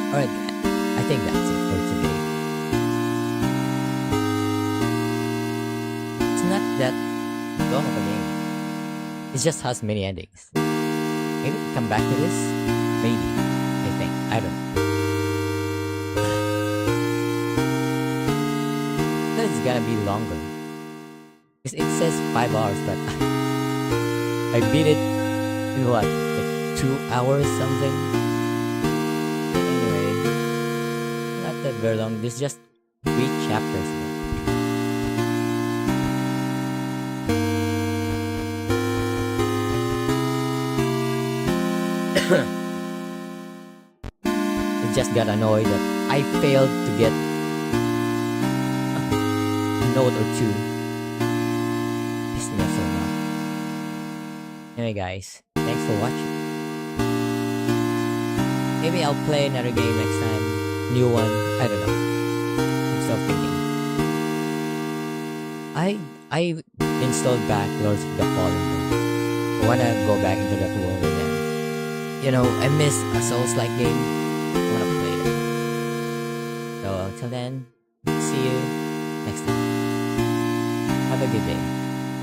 Alright, I think that's it for today. It's not that long of a game. It just has many endings. Maybe come back to this? Maybe. I think. I don't know. But it's gonna be longer. Because it says 5 hours, but I beat it in what? Like 2 hours something? That very long. There's just 3 chapters. It just got annoyed that I failed to get a note or 2. Pissed me off so much. Anyway guys, thanks for watching. Maybe I'll play another game next time. New one, I don't know. I'm still thinking. I installed back Lords of the Fallen. I wanna go back into that world again. You know, I miss a Souls-like game. I wanna play it. So until then, see you next time. Have a good day.